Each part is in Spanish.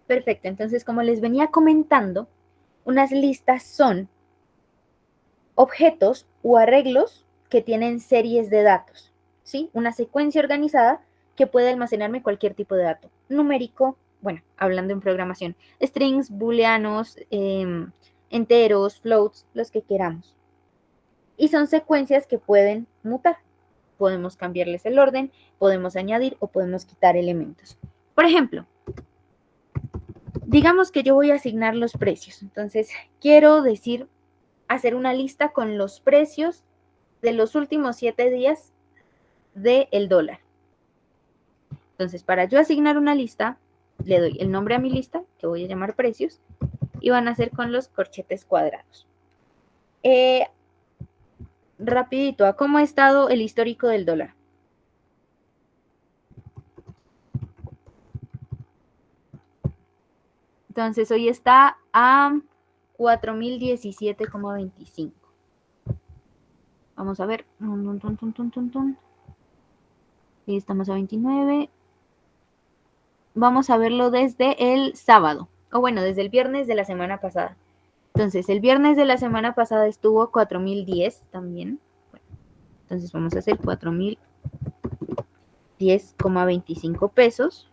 Perfecto, entonces como les venía comentando, unas listas son objetos o arreglos que tienen series de datos, ¿sí? Una secuencia organizada que puede almacenarme cualquier tipo de dato, numérico, bueno, hablando en programación, strings, booleanos, enteros, floats, los que queramos. Y son secuencias que pueden mutar. Podemos cambiarles el orden, podemos añadir o podemos quitar elementos. Por ejemplo, digamos que yo voy a asignar los precios. Entonces, quiero decir, hacer una lista con los precios de los últimos 7 días del dólar. Entonces, para yo asignar una lista, le doy el nombre a mi lista, que voy a llamar precios, y van a ser con los corchetes cuadrados. Rapidito, ¿a cómo ha estado el histórico del dólar? Entonces, hoy está a 4.017,25. Vamos a ver. Y estamos a 29. Vamos a verlo desde el sábado. O bueno, desde el viernes de la semana pasada. Entonces, el viernes de la semana pasada estuvo 4.010 también. Bueno, entonces vamos a hacer 4.010,25 pesos.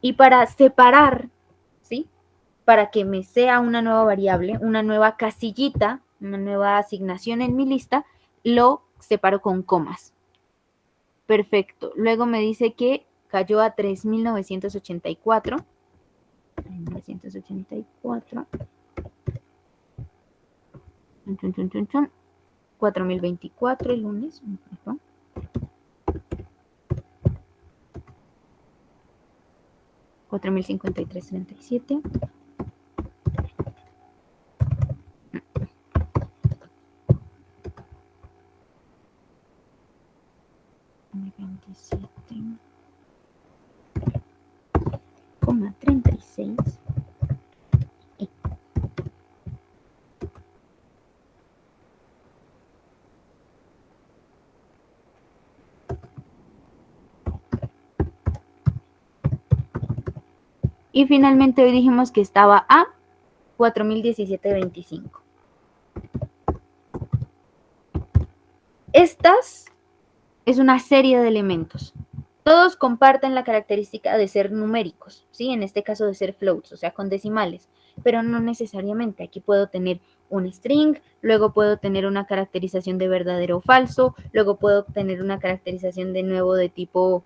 Y para separar, ¿sí? Para que me sea una nueva variable, una nueva casillita, una nueva asignación en mi lista, lo separo con comas. Perfecto. Luego me dice que cayó a 3.984. 3.984. 4.024 el lunes. 4.053.37. $27,36. Y finalmente hoy dijimos que estaba a 4.017.25. Estas es una serie de elementos. Todos comparten la característica de ser numéricos, ¿sí? En este caso de ser floats, o sea, con decimales, pero no necesariamente. Aquí puedo tener un string, luego puedo tener una caracterización de verdadero o falso, luego puedo tener una caracterización de nuevo de tipo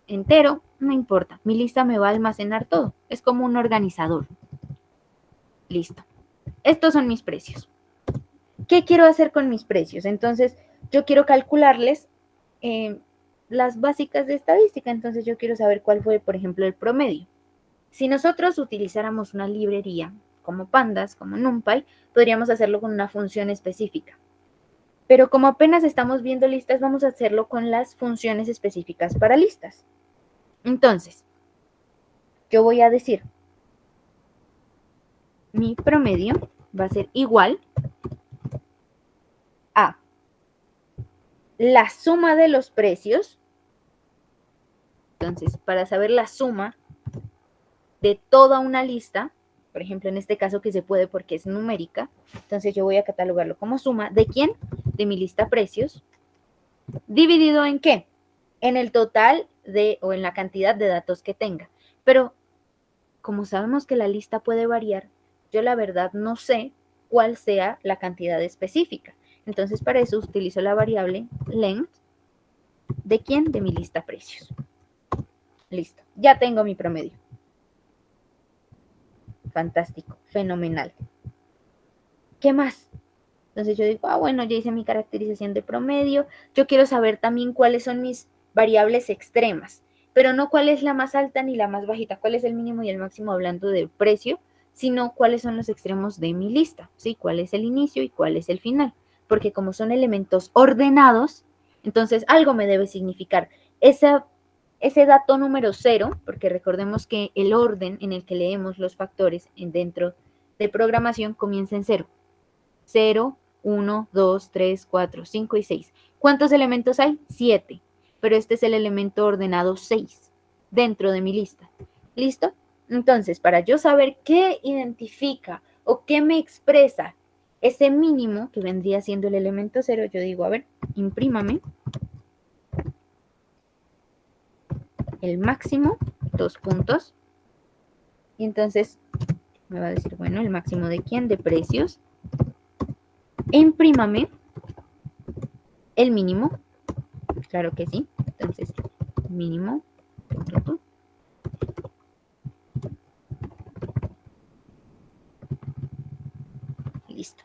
entero, no importa. Mi lista me va a almacenar todo. Es como un organizador. Listo. Estos son mis precios. ¿Qué quiero hacer con mis precios? Entonces, yo quiero calcularles las básicas de estadística. Entonces, yo quiero saber cuál fue, por ejemplo, el promedio. Si nosotros utilizáramos una librería como Pandas, como NumPy, podríamos hacerlo con una función específica. Pero como apenas estamos viendo listas, vamos a hacerlo con las funciones específicas para listas. Entonces, yo voy a decir, mi promedio va a ser igual a la suma de los precios. Entonces, para saber la suma de toda una lista, por ejemplo, en este caso que se puede porque es numérica, entonces yo voy a catalogarlo como suma de ¿quién? De mi lista precios, dividido en ¿qué? En el total de o en la cantidad de datos que tenga. Pero como sabemos que la lista puede variar, yo la verdad no sé cuál sea la cantidad específica. Entonces, para eso utilizo la variable length de ¿quién? De mi lista precios. Listo, ya tengo mi promedio. Fantástico, fenomenal. ¿Qué más? Entonces yo digo, bueno, ya hice mi caracterización de promedio. Yo quiero saber también cuáles son mis variables extremas, pero no cuál es la más alta ni la más bajita, cuál es el mínimo y el máximo hablando del precio, sino cuáles son los extremos de mi lista, ¿sí? Cuál es el inicio y cuál es el final. Porque como son elementos ordenados, entonces algo me debe significar. Ese dato número 0, porque recordemos que el orden en el que leemos los factores dentro de programación comienza en 0. 0, 1, 2, 3, 4, 5 y 6. ¿Cuántos elementos hay? 7. pero este es el elemento ordenado 6 dentro de mi lista. ¿Listo? Entonces, para yo saber qué identifica o qué me expresa ese mínimo, que vendría siendo el elemento 0, yo digo, a ver, imprímame el máximo, 2 puntos, y entonces me va a decir, bueno, ¿el máximo de quién? De precios. E imprímame el mínimo, claro que sí, entonces mínimo, listo.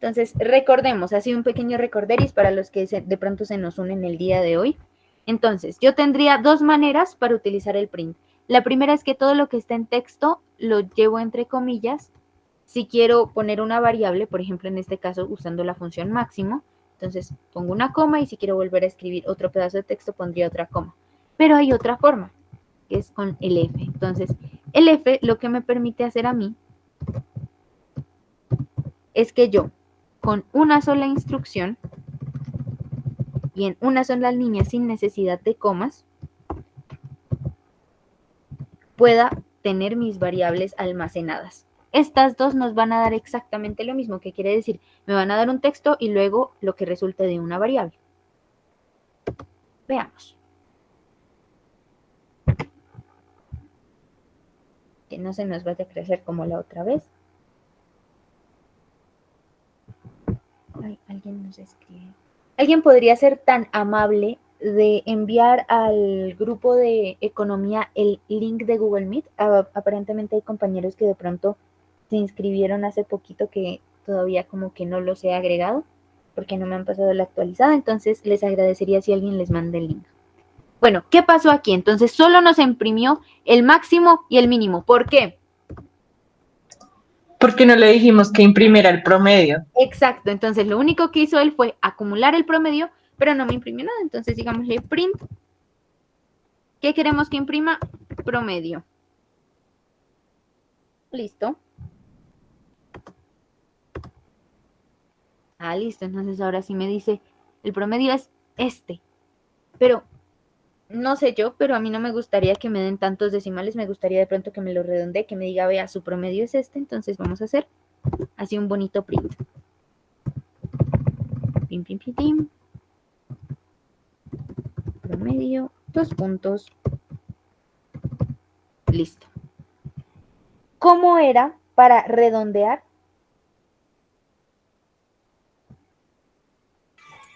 Entonces, recordemos, ha sido un pequeño recorderis para los que de pronto se nos unen el día de hoy. Entonces, yo tendría dos maneras para utilizar el print. La primera es que todo lo que está en texto lo llevo entre comillas. Si quiero poner una variable, por ejemplo, en este caso, usando la función máximo, entonces pongo una coma y si quiero volver a escribir otro pedazo de texto, pondría otra coma. Pero hay otra forma, que es con el F. Entonces, el F lo que me permite hacer a mí es que yo, con una sola instrucción y en una sola línea sin necesidad de comas, pueda tener mis variables almacenadas. Estas dos nos van a dar exactamente lo mismo, que quiere decir, me van a dar un texto y luego lo que resulte de una variable. Veamos. Que no se nos vaya a crecer como la otra vez. Ay, alguien nos escribe. ¿Alguien podría ser tan amable de enviar al grupo de economía el link de Google Meet? Aparentemente hay compañeros que de pronto se inscribieron hace poquito que todavía como que no los he agregado porque no me han pasado la actualizada, entonces les agradecería si alguien les manda el link. Bueno, ¿qué pasó aquí? Entonces solo nos imprimió el máximo y el mínimo. ¿Por qué? ¿Por qué no le dijimos que imprimiera el promedio? Exacto, entonces lo único que hizo él fue acumular el promedio, pero no me imprimió nada, entonces digámosle print. ¿Qué queremos que imprima? Promedio. Listo. Ah, listo, entonces ahora sí me dice, el promedio es este, pero no sé yo, pero a mí no me gustaría que me den tantos decimales, me gustaría de pronto que me lo redondee, que me diga, vea, su promedio es este, entonces vamos a hacer así un bonito print. Pim, pim, pim, pim. Promedio, 2 puntos. Listo. ¿Cómo era para redondear?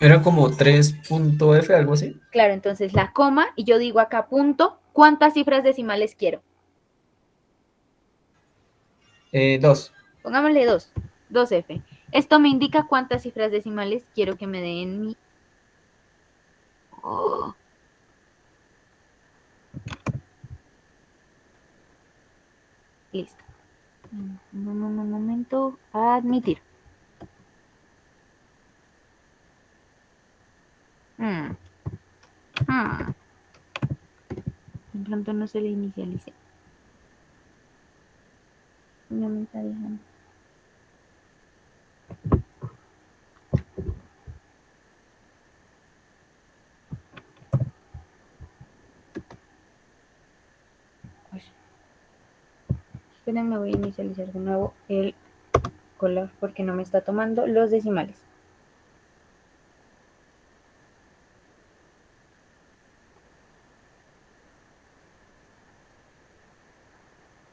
Era como 3.f, algo así. Claro, entonces la coma y yo digo acá punto, ¿cuántas cifras decimales quiero? 2. Pongámosle 2, 2F. Esto me indica cuántas cifras decimales quiero que me den mi... Oh. Listo. Un momento. Admitir. De pronto no se le inicialice. No me está dejando. Esperen, me voy a inicializar de nuevo el color porque no me está tomando los decimales.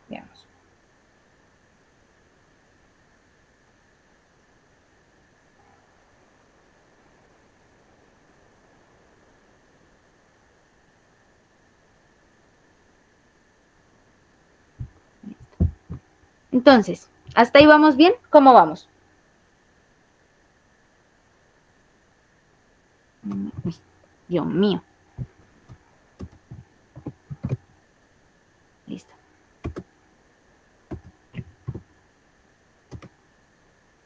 Veamos. Listo. Entonces, ¿hasta ahí vamos bien? ¿Cómo vamos? Uy, Dios mío. Listo.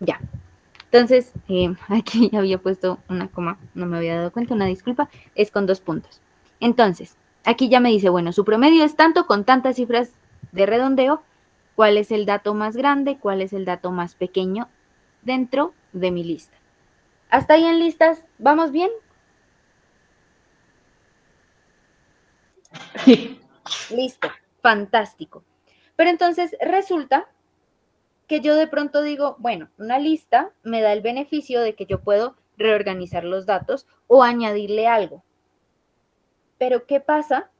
Ya. Entonces, aquí ya había puesto una coma, no me había dado cuenta, una disculpa, es con 2 puntos. Entonces, aquí ya me dice, bueno, su promedio es tanto con tantas cifras de redondeo, cuál es el dato más grande, cuál es el dato más pequeño dentro de mi lista. ¿Hasta ahí en listas? ¿Vamos bien? Sí. Listo, fantástico. Pero entonces resulta que yo de pronto digo, bueno, una lista me da el beneficio de que yo puedo reorganizar los datos o añadirle algo. Pero ¿qué pasa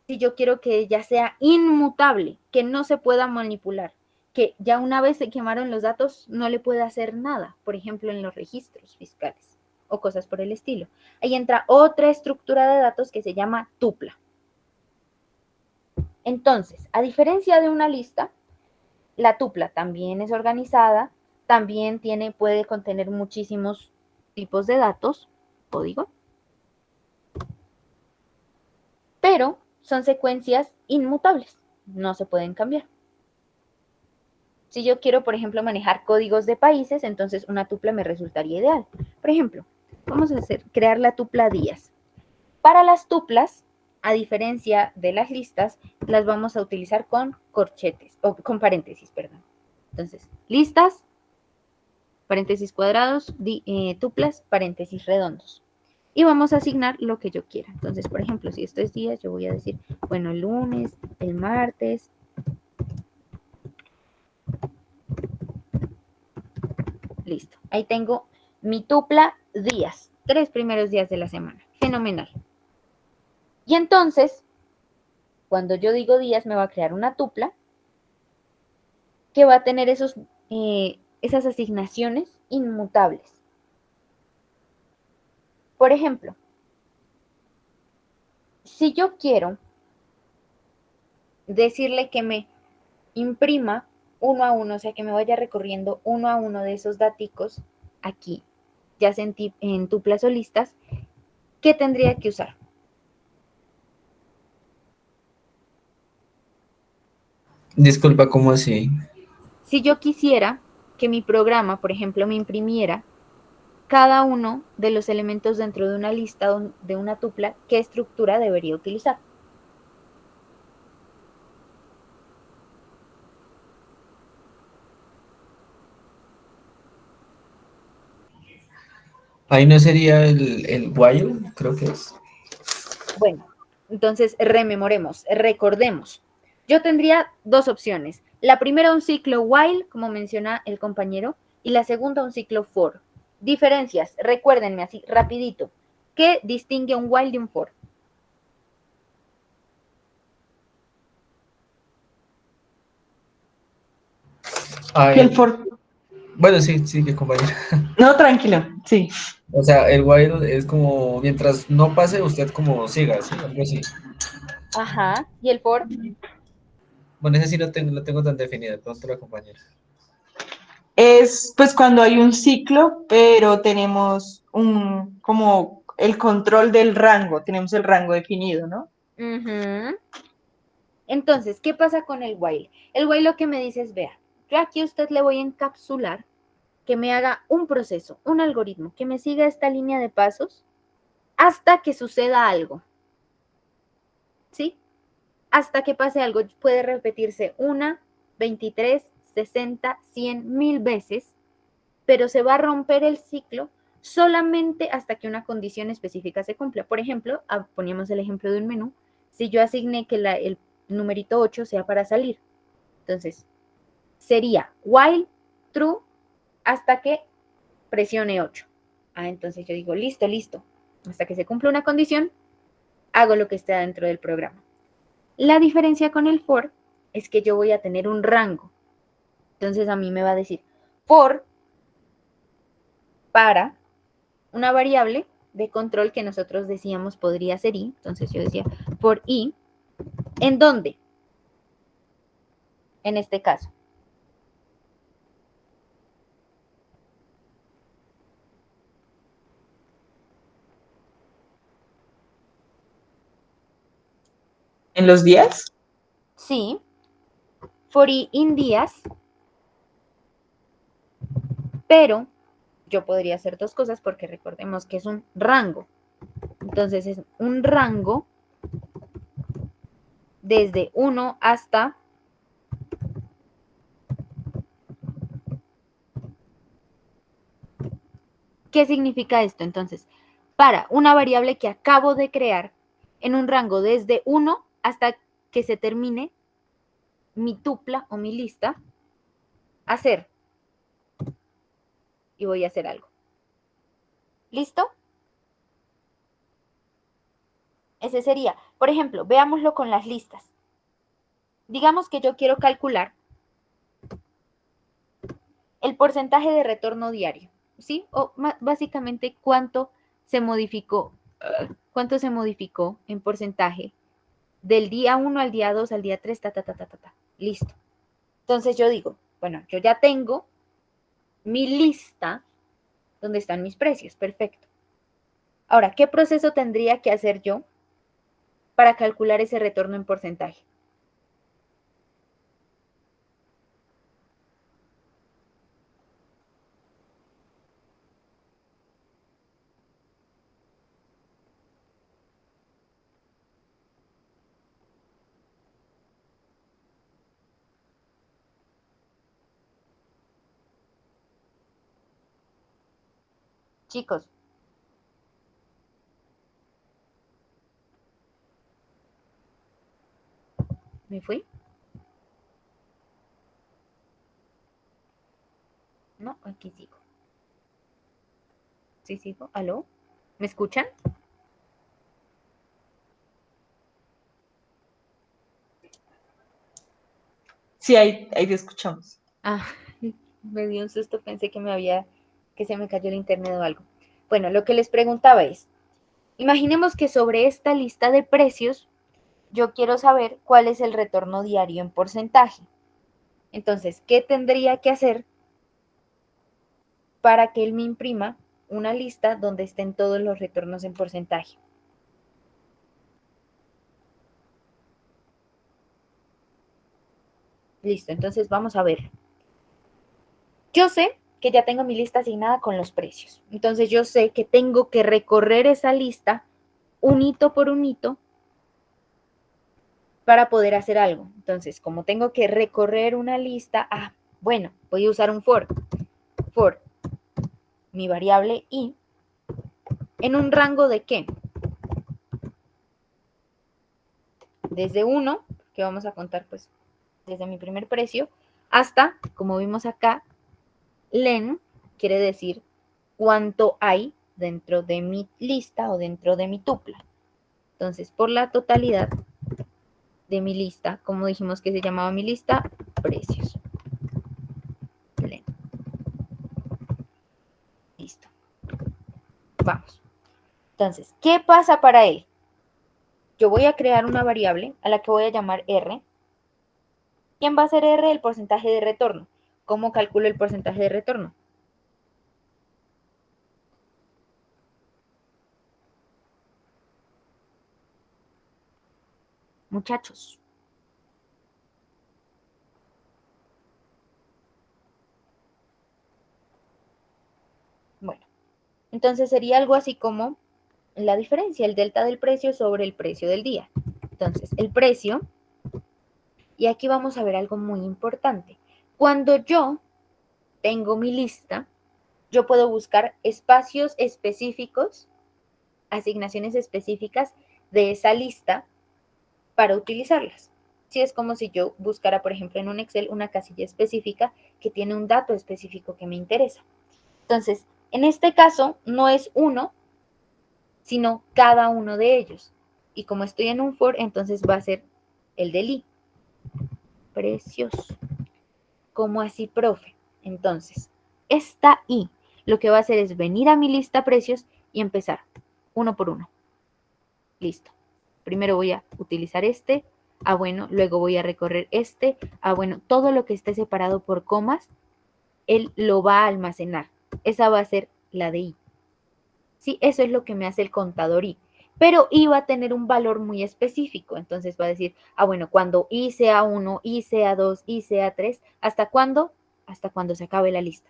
si yo quiero que ella sea inmutable, que no se pueda manipular, que ya una vez se quemaron los datos no le pueda hacer nada, por ejemplo, en los registros fiscales o cosas por el estilo? Ahí entra otra estructura de datos que se llama tupla. Entonces, a diferencia de una lista, la tupla también es organizada, también puede contener muchísimos tipos de datos, código, pero son secuencias inmutables, no se pueden cambiar. Si yo quiero, por ejemplo, manejar códigos de países, entonces una tupla me resultaría ideal. Por ejemplo, vamos a crear la tupla días. Para las tuplas, a diferencia de las listas, las vamos a utilizar con corchetes, o con paréntesis, perdón. Entonces, listas, paréntesis cuadrados, tuplas, paréntesis redondos. Y vamos a asignar lo que yo quiera. Entonces, por ejemplo, si esto es días, yo voy a decir, bueno, el lunes, el martes. Listo. Ahí tengo mi tupla días, 3 primeros días de la semana. Fenomenal. Y entonces, cuando yo digo días, me va a crear una tupla que va a tener esas asignaciones inmutables. Por ejemplo, si yo quiero decirle que me imprima uno a uno, o sea, que me vaya recorriendo uno a uno de esos daticos aquí, ya sea en tuplas o listas, ¿qué tendría que usar? Disculpa, ¿cómo así? Si yo quisiera que mi programa, por ejemplo, me imprimiera cada uno de los elementos dentro de una lista o de una tupla, ¿qué estructura debería utilizar? Ahí no sería el while, creo que es. Bueno, entonces rememoremos, recordemos. Yo tendría dos opciones. La primera, un ciclo while, como menciona el compañero, y la segunda, un ciclo for. Diferencias, recuérdenme así, rapidito. ¿Qué distingue un while de un for? Ah, Que el for... bueno, sí, sí, que compañero. No, tranquilo, sí. O sea, el while es como, mientras no pase, usted como siga, ¿sí? Algo así. Ajá. ¿Y el for? Bueno, ese sí no tengo tan definido, de pronto la compañera. Es pues cuando hay un ciclo, pero tenemos como el control del rango, tenemos el rango definido, ¿no? Ujú. Entonces, ¿qué pasa con el while? El while lo que me dice es, vea, yo aquí a usted le voy a encapsular que me haga un proceso, un algoritmo, que me siga esta línea de pasos hasta que suceda algo, ¿sí? Hasta que pase algo. Puede repetirse 1, 23, 60, 100, 1000 veces, pero se va a romper el ciclo solamente hasta que una condición específica se cumpla. Por ejemplo, poníamos el ejemplo de un menú, si yo asigné que el numerito 8 sea para salir, entonces sería while true hasta que presione 8. Entonces yo digo, listo, listo. Hasta que se cumpla una condición, hago lo que esté dentro del programa. La diferencia con el for es que yo voy a tener un rango. Entonces a mí me va a decir for para una variable de control que nosotros decíamos podría ser i. Entonces yo decía for i, ¿en dónde? En este caso. En los días. Sí, for i in días, pero yo podría hacer dos cosas porque recordemos que es un rango. Entonces es un rango desde 1 hasta ¿qué significa esto? Entonces, para una variable que acabo de crear, en un rango desde 1 hasta que se termine mi tupla o mi lista, hacer. Y voy a hacer algo. ¿Listo? Ese sería. Por ejemplo, veámoslo con las listas. Digamos que yo quiero calcular el porcentaje de retorno diario, ¿sí? O básicamente cuánto se modificó en porcentaje del día 1 al día 2 al día 3, Listo. Entonces yo digo, bueno, yo ya tengo mi lista donde están mis precios, perfecto. Ahora, ¿qué proceso tendría que hacer yo para calcular ese retorno en porcentaje? Chicos, ¿me fui? No, aquí sigo. Sí, sigo. ¿Aló? ¿Me escuchan? Sí, ahí te escuchamos. Ah, me dio un susto, pensé que se me cayó el internet o algo. Bueno, lo que les preguntaba es, imaginemos que sobre esta lista de precios, yo quiero saber cuál es el retorno diario en porcentaje. Entonces, ¿qué tendría que hacer para que él me imprima una lista donde estén todos los retornos en porcentaje? Listo, entonces vamos a ver. Yo sé que ya tengo mi lista asignada con los precios. Entonces yo sé que tengo que recorrer esa lista un hito por un hito para poder hacer algo. Entonces, como tengo que recorrer una lista, bueno, voy a usar un for. For mi variable i en un rango de ¿qué? Desde 1, que vamos a contar pues desde mi primer precio, hasta, como vimos acá, len quiere decir cuánto hay dentro de mi lista o dentro de mi tupla. Entonces, por la totalidad de mi lista, como dijimos que se llamaba mi lista, precios. Len. Listo. Vamos. Entonces, ¿qué pasa para él? Yo voy a crear una variable a la que voy a llamar R. ¿Quién va a ser R? El porcentaje de retorno. ¿Cómo calculo el porcentaje de retorno? Muchachos. Bueno, entonces sería algo así como la diferencia, el delta del precio sobre el precio del día. Entonces, el precio, y aquí vamos a ver algo muy importante. Cuando yo tengo mi lista, yo puedo buscar espacios específicos, asignaciones específicas de esa lista para utilizarlas. Si es como si yo buscara, por ejemplo, en un Excel una casilla específica que tiene un dato específico que me interesa. Entonces, en este caso, no es uno, sino cada uno de ellos. Y como estoy en un for, entonces va a ser el del i. Precios. ¿Cómo así, profe? Entonces, esta i lo que va a hacer es venir a mi lista precios y empezar uno por uno. Listo. Primero voy a utilizar este. Bueno, luego voy a recorrer este. Bueno, todo lo que esté separado por comas, él lo va a almacenar. Esa va a ser la de i. Sí, eso es lo que me hace el contador i. Pero i va a tener un valor muy específico. Entonces va a decir, bueno, cuando i sea 1, i sea 2, i sea 3, ¿hasta cuándo? Hasta cuando se acabe la lista.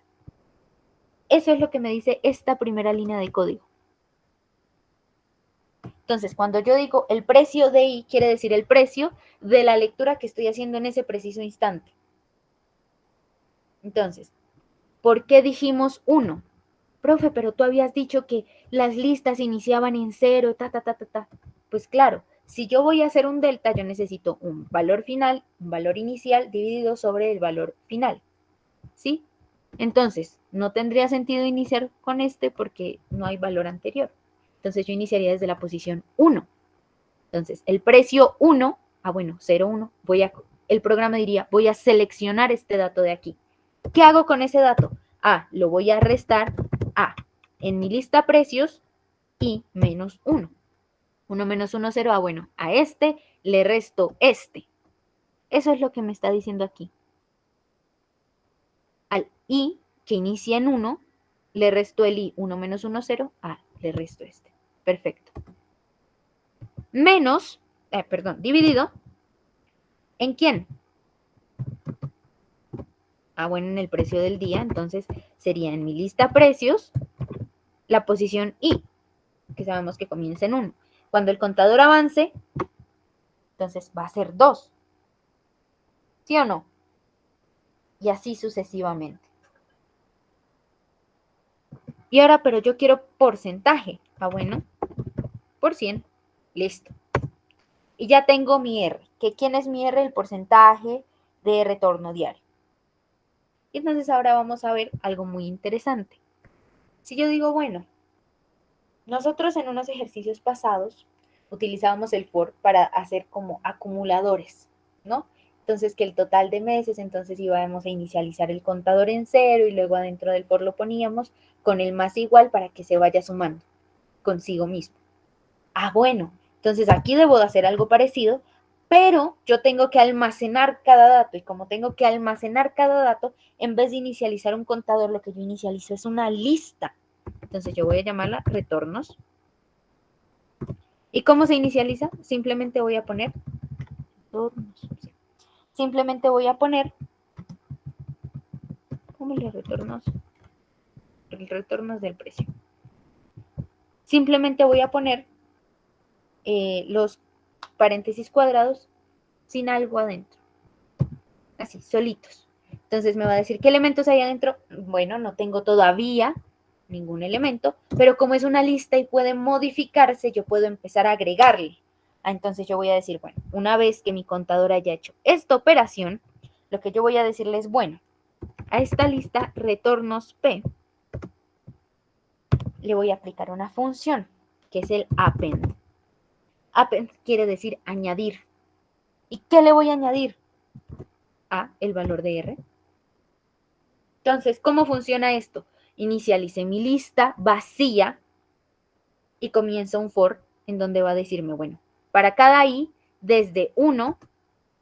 Eso es lo que me dice esta primera línea de código. Entonces, cuando yo digo el precio de i, quiere decir el precio de la lectura que estoy haciendo en ese preciso instante. Entonces, ¿por qué dijimos 1? Profe, pero tú habías dicho que las listas iniciaban en 0, Pues claro, Si yo voy a hacer un delta, yo necesito un valor final, un valor inicial dividido sobre el valor final, ¿sí? Entonces, no tendría sentido iniciar con este porque no hay valor anterior. Entonces, yo iniciaría desde la posición 1. Entonces, el precio 1, bueno, 0,1, el programa diría, voy a seleccionar este dato de aquí. ¿Qué hago con ese dato? Lo voy a restar a, en mi lista precios, y menos 1. 1 menos 1, 0. Bueno, a este le resto este. Eso es lo que me está diciendo aquí. Al i, que inicia en 1, le resto el i, 1 menos 1, 0. Le resto este. Perfecto. Menos, dividido, ¿en quién? Bueno, en el precio del día. Entonces, sería en mi lista precios, la posición i, que sabemos que comienza en 1. Cuando el contador avance, entonces va a ser 2. ¿Sí o no? Y así sucesivamente. Y ahora, pero yo quiero porcentaje. Bueno, por 100. Listo. Y ya tengo mi R. ¿Quién es mi R? El porcentaje de retorno diario. Y entonces ahora vamos a ver algo muy interesante. Si yo digo, bueno, nosotros en unos ejercicios pasados utilizábamos el for para hacer como acumuladores, ¿no? Entonces que el total de meses, entonces íbamos a inicializar el contador en 0 y luego adentro del for lo poníamos con el más igual para que se vaya sumando consigo mismo. Bueno, entonces aquí debo de hacer algo parecido, pero yo tengo que almacenar cada dato, y como tengo que almacenar cada dato, en vez de inicializar un contador, lo que yo inicializo es una lista. Entonces yo voy a llamarla retornos. ¿Y cómo se inicializa? Simplemente voy a poner póngale retornos, el retornos del precio. Simplemente voy a poner los paréntesis cuadrados sin algo adentro. Así, solitos. Entonces me va a decir, ¿qué elementos hay adentro? Bueno, no tengo todavía ningún elemento, pero como es una lista y puede modificarse, yo puedo empezar a agregarle. Entonces yo voy a decir, bueno, una vez que mi contador haya hecho esta operación, lo que yo voy a decirle es, bueno, a esta lista retornos P le voy a aplicar una función, que es el append. Append quiere decir añadir. ¿Y qué le voy a añadir? El valor de R. Entonces, ¿cómo funciona esto? Inicialicé mi lista vacía y comienza un for en donde va a decirme, bueno, para cada i, desde 1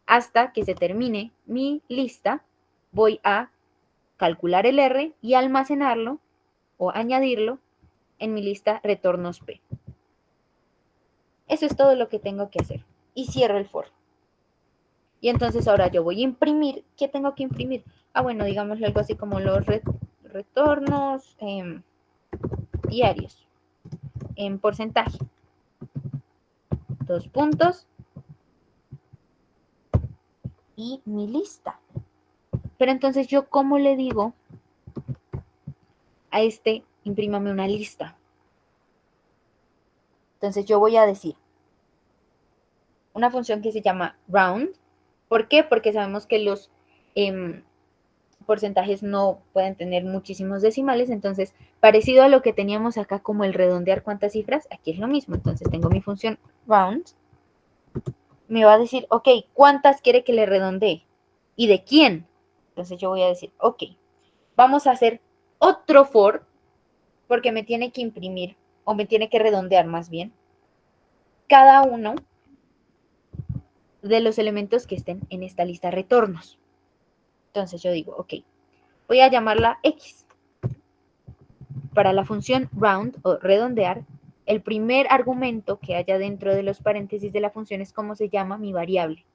hasta que se termine mi lista, voy a calcular el R y almacenarlo o añadirlo en mi lista retornos P. Eso es todo lo que tengo que hacer. Y cierro el for. Y entonces ahora yo voy a imprimir. ¿Qué tengo que imprimir? Bueno, digámoslo algo así como los retornos diarios en porcentaje. 2 puntos. Y mi lista. Pero entonces yo, ¿cómo le digo a este, imprímame una lista? Entonces yo voy a decir una función que se llama round. ¿Por qué? Porque sabemos que los porcentajes no pueden tener muchísimos decimales, entonces parecido a lo que teníamos acá como el redondear cuántas cifras, aquí es lo mismo. Entonces tengo mi función round, me va a decir, ok, ¿cuántas quiere que le redondee? ¿Y de quién? Entonces yo voy a decir, ok, vamos a hacer otro for, porque me tiene que imprimir, o me tiene que redondear más bien, cada uno de los elementos que estén en esta lista retornos. Entonces yo digo, ok, voy a llamarla X. Para la función round o redondear, el primer argumento que haya dentro de los paréntesis de la función es cómo se llama mi variable.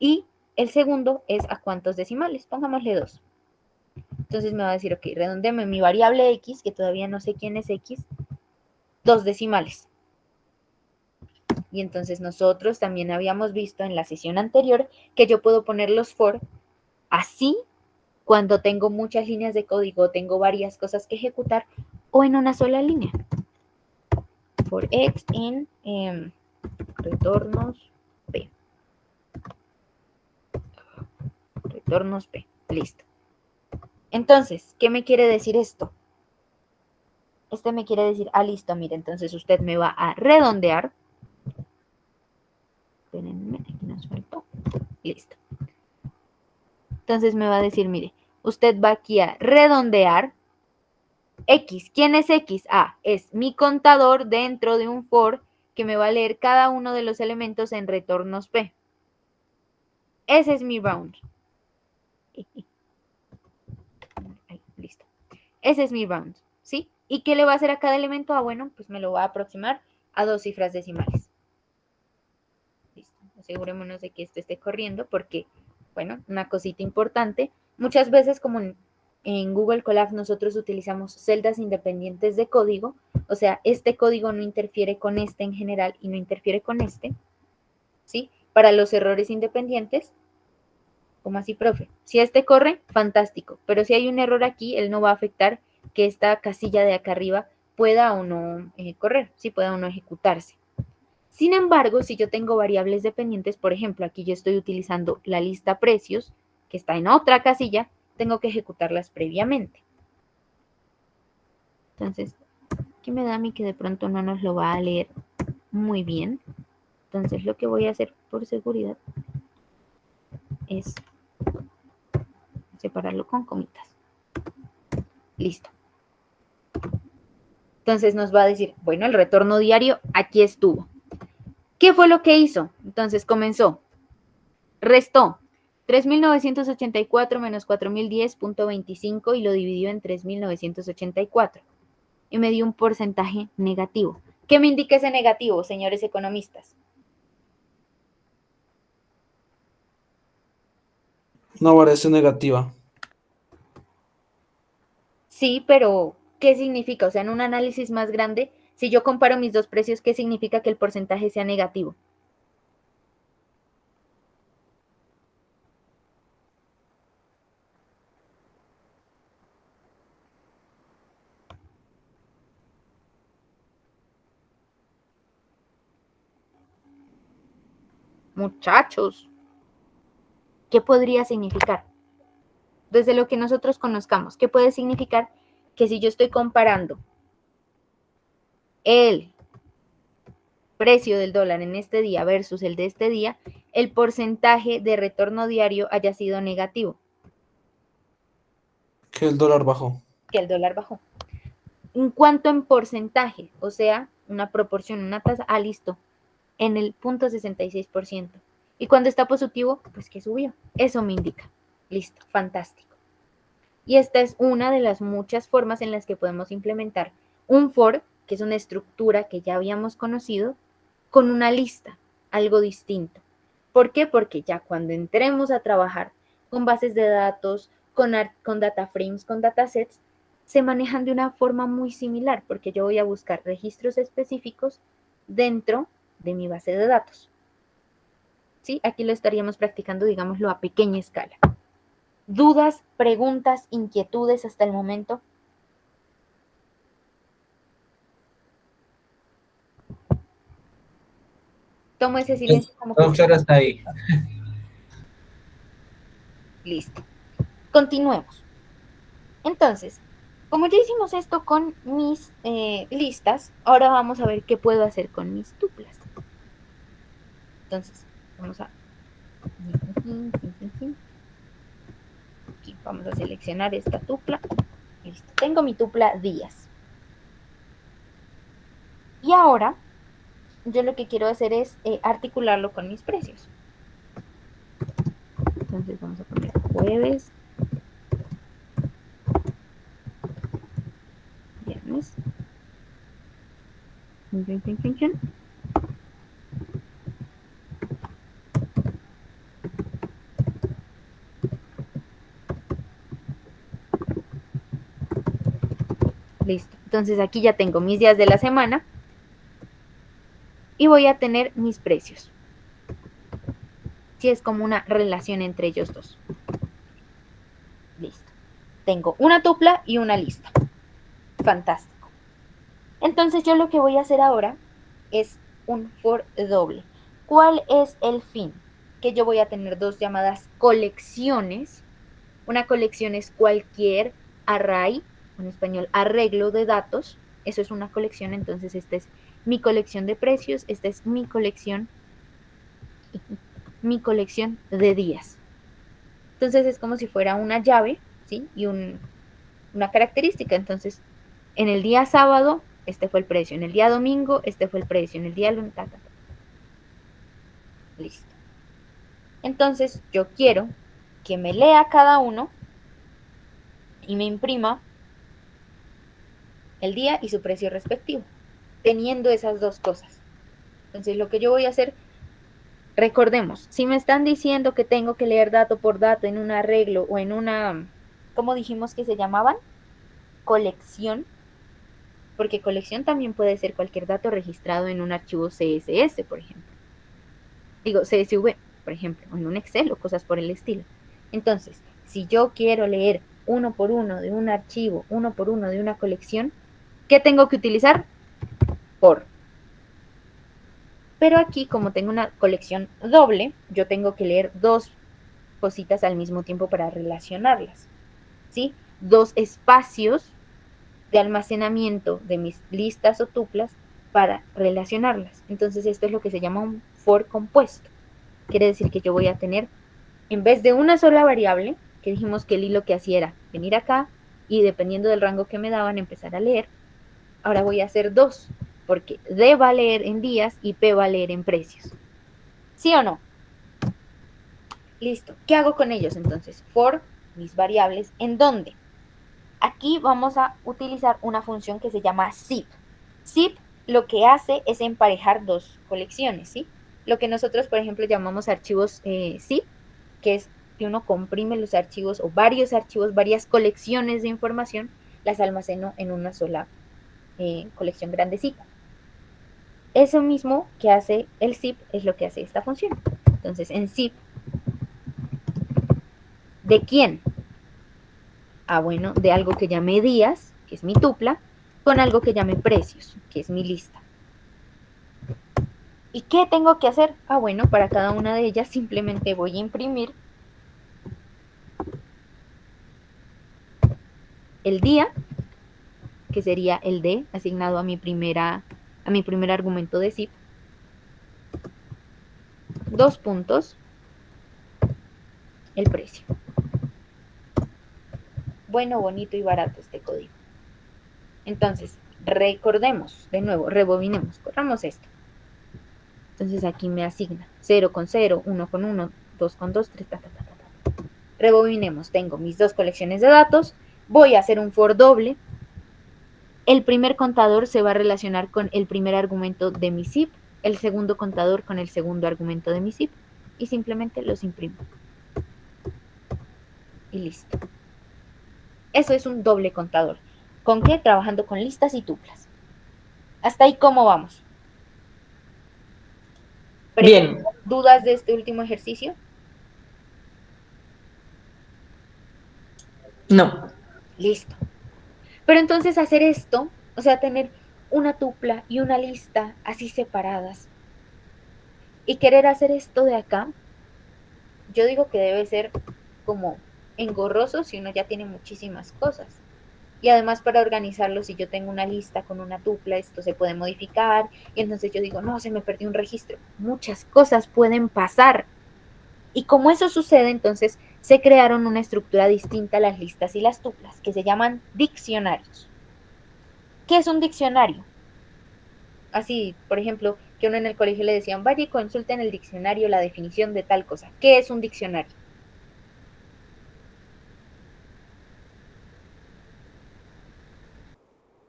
Y el segundo es a cuántos decimales, pongámosle 2. Entonces me va a decir, ok, redondeme mi variable X, que todavía no sé quién es X, 2 decimales. Y entonces nosotros también habíamos visto en la sesión anterior que yo puedo poner los for así cuando tengo muchas líneas de código, tengo varias cosas que ejecutar, o en una sola línea. For X in retornos P. Retornos P. Listo. Entonces, ¿qué me quiere decir esto? Este me quiere decir, listo, mire, entonces usted me va a redondear. Espérenme, aquí nos faltó. Listo. Entonces me va a decir, mire, usted va aquí a redondear X. ¿Quién es X? Es mi contador dentro de un for que me va a leer cada uno de los elementos en retornos P. Ese es mi round. Ahí, listo. Ese es mi round, ¿sí? ¿Y qué le va a hacer a cada elemento? Bueno, pues me lo va a aproximar a 2 cifras decimales. Listo. Asegurémonos de que esto esté corriendo porque, bueno, una cosita importante. Muchas veces, como en Google Colab, nosotros utilizamos celdas independientes de código. O sea, este código no interfiere con este en general y no interfiere con este, ¿sí? Para los errores independientes, ¿cómo así, profe? Si este corre, fantástico. Pero si hay un error aquí, él no va a afectar que esta casilla de acá arriba pueda o no correr, sí, pueda o no ejecutarse. Sin embargo, si yo tengo variables dependientes, por ejemplo, aquí yo estoy utilizando la lista precios, que está en otra casilla, tengo que ejecutarlas previamente. Entonces, aquí me da a mí que de pronto no nos lo va a leer muy bien. Entonces, lo que voy a hacer por seguridad es separarlo con comitas. Listo. Entonces nos va a decir, bueno, el retorno diario aquí estuvo. ¿Qué fue lo que hizo? Entonces comenzó, restó 3.984 menos 4.010.25 y lo dividió en 3.984. Y me dio un porcentaje negativo. ¿Qué me indica ese negativo, señores economistas? Una variación negativa. Sí, pero ¿qué significa? O sea, en un análisis más grande, si yo comparo mis dos precios, ¿qué significa que el porcentaje sea negativo? Muchachos, ¿qué podría significar? Desde lo que nosotros conozcamos, ¿qué puede significar? Que si yo estoy comparando el precio del dólar en este día versus el de este día, el porcentaje de retorno diario haya sido negativo. Que el dólar bajó. Que el dólar bajó. En cuanto en porcentaje, o sea, una proporción, una tasa, listo, en el 0.66%. Y cuando está positivo, pues que subió. Eso me indica. Listo, fantástico. Y esta es una de las muchas formas en las que podemos implementar un for, que es una estructura que ya habíamos conocido, con una lista, algo distinto. ¿Por qué? Porque ya cuando entremos a trabajar con bases de datos, con data frames, con datasets, se manejan de una forma muy similar, porque yo voy a buscar registros específicos dentro de mi base de datos. ¿Sí? Aquí lo estaríamos practicando, digámoslo, a pequeña escala. ¿Dudas, preguntas, inquietudes hasta el momento? Tomo ese silencio como Todo que... claro hasta ahí. Listo. Continuemos. Entonces, como ya hicimos esto con mis listas, ahora vamos a ver qué puedo hacer con mis tuplas. Entonces, vamos a... Aquí, vamos a seleccionar esta tupla. Listo. Tengo mi tupla días. Y ahora, yo lo que quiero hacer es articularlo con mis precios. Entonces vamos a poner jueves, viernes, listo. Entonces aquí ya tengo mis días de la semana y voy a tener mis precios. Si es como una relación entre ellos dos. Listo. Tengo una tupla y una lista. Fantástico. Entonces yo lo que voy a hacer ahora es un for doble. ¿Cuál es el fin? Que yo voy a tener dos llamadas colecciones. Una colección es cualquier array, en español arreglo de datos. Eso es una colección, entonces esta es mi colección de precios, esta es mi colección de días. Entonces es como si fuera una llave, ¿sí? Y una característica. Entonces, en el día sábado, este fue el precio. En el día domingo, este fue el precio. En el día lunes, listo. Entonces, yo quiero que me lea cada uno y me imprima el día y su precio respectivo, teniendo esas dos cosas. Entonces, lo que yo voy a hacer, recordemos, si me están diciendo que tengo que leer dato por dato en un arreglo o en una, ¿cómo dijimos que se llamaban? Colección, porque colección también puede ser cualquier dato registrado en un archivo CSS, por ejemplo. Digo, CSV, por ejemplo, o en un Excel o cosas por el estilo. Entonces, si yo quiero leer uno por uno de un archivo, uno por uno de una colección, ¿qué tengo que utilizar? For. Pero aquí, como tengo una colección doble, yo tengo que leer dos cositas al mismo tiempo para relacionarlas, ¿sí? Dos espacios de almacenamiento de mis listas o tuplas para relacionarlas. Entonces, esto es lo que se llama un for compuesto. Quiere decir que yo voy a tener, en vez de una sola variable, que dijimos que el hilo que hacía era venir acá y dependiendo del rango que me daban, empezar a leer, ahora voy a hacer dos, porque D va a leer en días y P va a leer en precios. ¿Sí o no? Listo. ¿Qué hago con ellos entonces? For mis variables, ¿en dónde? Aquí vamos a utilizar una función que se llama zip. Zip lo que hace es emparejar dos colecciones, ¿sí? Lo que nosotros, por ejemplo, llamamos archivos zip, que es que uno comprime los archivos o varios archivos, varias colecciones de información, las almaceno en una sola colección grandecita. Eso mismo que hace el zip es lo que hace esta función. Entonces, en zip, ¿de quién? Ah, bueno, de algo que llame días, que es mi tupla, con algo que llame precios, que es mi lista. ¿Y qué tengo que hacer? Ah, bueno, para cada una de ellas simplemente voy a imprimir el día, que sería el D, asignado a mi primer argumento de zip. Dos puntos, el precio. Bueno, bonito y barato este código. Entonces, recordemos, de nuevo, rebobinemos, corramos esto. Entonces aquí me asigna 0 con 0, 1 con 1, 2 con 2, 3, Rebobinemos, tengo mis dos colecciones de datos, voy a hacer un for doble. El primer contador se va a relacionar con el primer argumento de mi zip, el segundo contador con el segundo argumento de mi zip, y simplemente los imprimo. Y listo. Eso es un doble contador. ¿Con qué? Trabajando con listas y tuplas. Hasta ahí, ¿cómo vamos? Bien. ¿Dudas de este último ejercicio? No. Listo. Pero entonces hacer esto, o sea, tener una tupla y una lista así separadas, y querer hacer esto de acá, yo digo que debe ser como engorroso si uno ya tiene muchísimas cosas. Y además para organizarlo, si yo tengo una lista con una tupla, esto se puede modificar, y entonces yo digo, no, se me perdió un registro. Muchas cosas pueden pasar. Y como eso sucede, entonces se crearon una estructura distinta a las listas y las tuplas, que se llaman diccionarios. ¿Qué es un diccionario? Así, por ejemplo, que uno en el colegio le decían, vaya y consulta en el diccionario la definición de tal cosa. ¿Qué es un diccionario?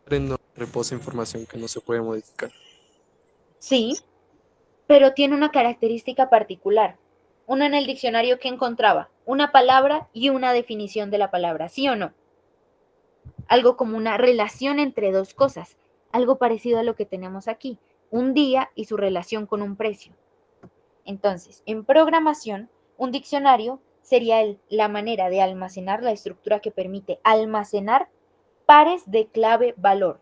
No reposa información que no se puede modificar. Sí, pero tiene una característica particular. Uno en el diccionario que encontraba una palabra y una definición de la palabra, ¿sí o no? Algo como una relación entre dos cosas, algo parecido a lo que tenemos aquí, un día y su relación con un precio. Entonces, en programación, un diccionario sería la manera de almacenar la estructura que permite almacenar pares de clave valor.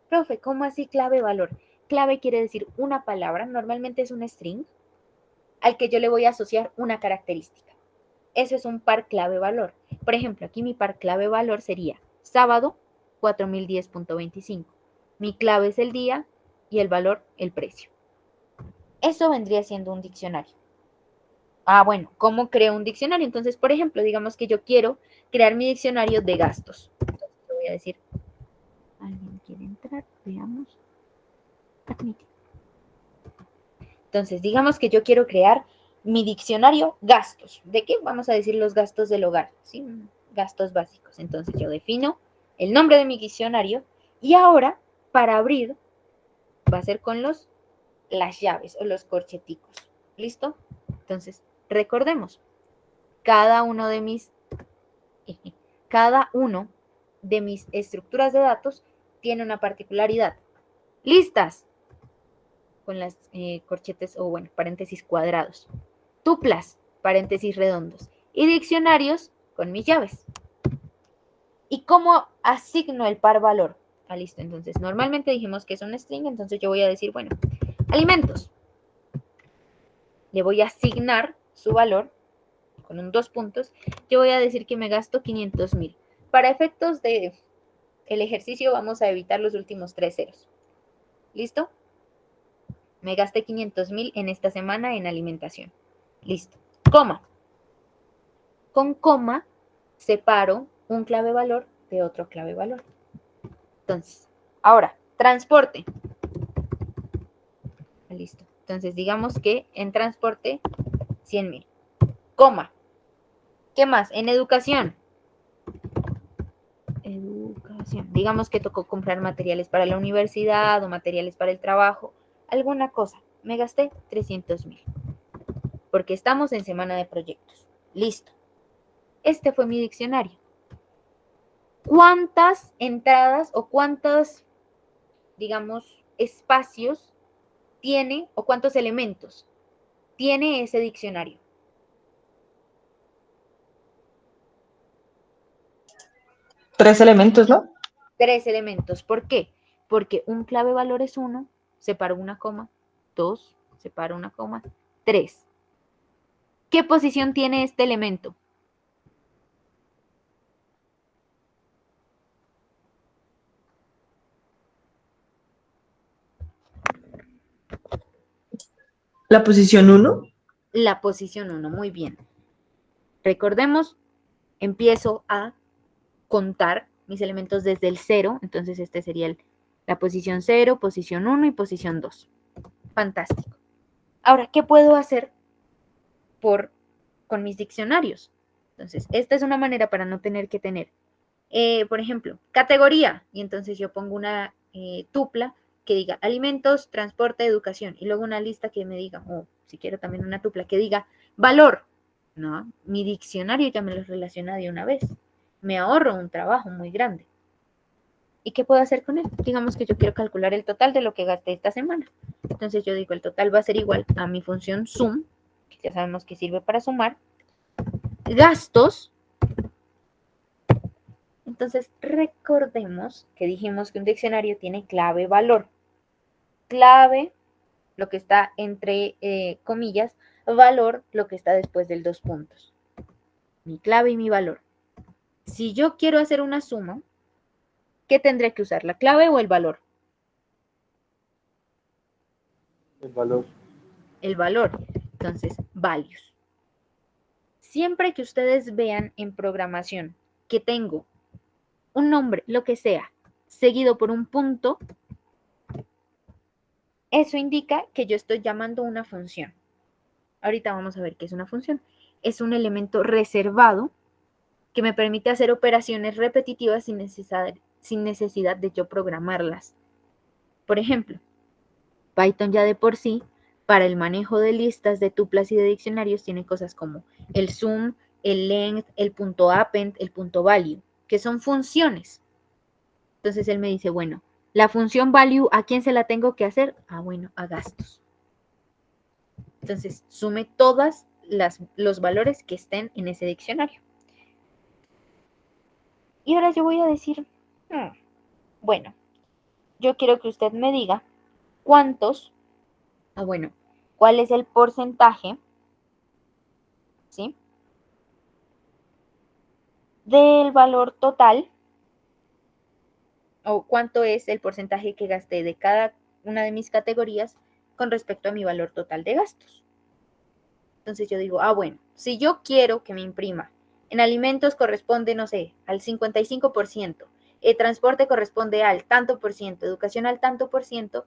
Profe, ¿cómo así clave valor? clave quiere decir una palabra, normalmente es un string, al que yo le voy a asociar una característica. Eso es un par clave valor. Por ejemplo, aquí mi par clave valor sería sábado 4010.25. Mi clave es el día y el valor el precio. Eso vendría siendo un diccionario. Ah, bueno, ¿cómo creo un diccionario? Entonces, por ejemplo, digamos que yo quiero crear mi diccionario de gastos. Entonces, le voy a decir, ¿alguien quiere entrar? Veamos. Admitir. Entonces, digamos que yo quiero crear mi diccionario gastos. ¿De qué? Vamos a decir los gastos del hogar, ¿sí? Gastos básicos. Entonces, yo defino el nombre de mi diccionario y ahora, para abrir, va a ser con las llaves o los corcheticos. ¿Listo? Entonces, recordemos, cada uno de mis estructuras de datos tiene una particularidad. Listas con las corchetes o bueno, paréntesis cuadrados. Tuplas, paréntesis redondos. Y diccionarios con mis llaves. ¿Y cómo asigno el par valor? Ah, listo. Entonces, normalmente dijimos que es un string, entonces yo voy a decir, bueno, alimentos. Le voy a asignar su valor con un 2 puntos. Yo voy a decir que me gasto 500.000. Para efectos de el ejercicio vamos a evitar los últimos 3 ceros. ¿Listo? Me gasté 500.000 en esta semana en alimentación. Listo. Coma. Con coma separo un clave valor de otro clave valor. Entonces, ahora, transporte. Listo. Entonces, digamos que en transporte, 100.000. Coma. ¿Qué más? En educación. Educación. Digamos que tocó comprar materiales para la universidad o materiales para el trabajo. Alguna cosa. Me gasté 300.000. Porque estamos en semana de proyectos. Listo. Este fue mi diccionario. ¿Cuántas entradas o cuántos, digamos, espacios tiene o cuántos elementos tiene ese diccionario? 3 elementos, ¿no? 3 elementos. ¿Por qué? Porque un clave valor es 1, separo una coma, 2, separo una coma, 3. ¿Qué posición tiene este elemento? La posición 1. La posición 1, muy bien. Recordemos, empiezo a contar mis elementos desde el 0, entonces este sería la posición 0, posición 1 y posición 2. Fantástico. Ahora, ¿qué puedo hacer con mis diccionarios? Entonces, esta es una manera para no tener que tener, por ejemplo, categoría, y entonces yo pongo una tupla que diga alimentos, transporte, educación, y luego una lista que me diga, o si quiero también una tupla que diga valor. No, mi diccionario ya me los relaciona de una vez. Me ahorro un trabajo muy grande. ¿Y qué puedo hacer con él? Digamos que yo quiero calcular el total de lo que gasté esta semana. Entonces yo digo, el total va a ser igual a mi función sum, que ya sabemos que sirve para sumar, gastos. Entonces recordemos que dijimos que un diccionario tiene clave valor. Clave, lo que está entre comillas, valor, lo que está después del 2 puntos. Mi clave y mi valor. Si yo quiero hacer una suma, ¿qué tendré que usar? ¿La clave o el valor? El valor. El valor. Entonces, values. Siempre que ustedes vean en programación que tengo un nombre, lo que sea, seguido por un punto, eso indica que yo estoy llamando una función. Ahorita vamos a ver qué es una función. Es un elemento reservado que me permite hacer operaciones repetitivas sin necesidad de yo programarlas. Por ejemplo, Python ya de por sí, para el manejo de listas, de tuplas y de diccionarios, tiene cosas como el sum, el length, el punto append, el punto value, que son funciones. Entonces él me dice, bueno, la función value, ¿a quién se la tengo que hacer? Ah, bueno, a gastos. Entonces, sume todos los valores que estén en ese diccionario. Y ahora yo voy a decir, bueno, yo quiero que usted me diga cuántos, bueno, cuál es el porcentaje, ¿sí?, del valor total, o cuánto es el porcentaje que gasté de cada una de mis categorías con respecto a mi valor total de gastos. Entonces yo digo, bueno, si yo quiero que me imprima, en alimentos corresponde, no sé, al 55%, transporte corresponde al tanto por ciento, educación al tanto por ciento,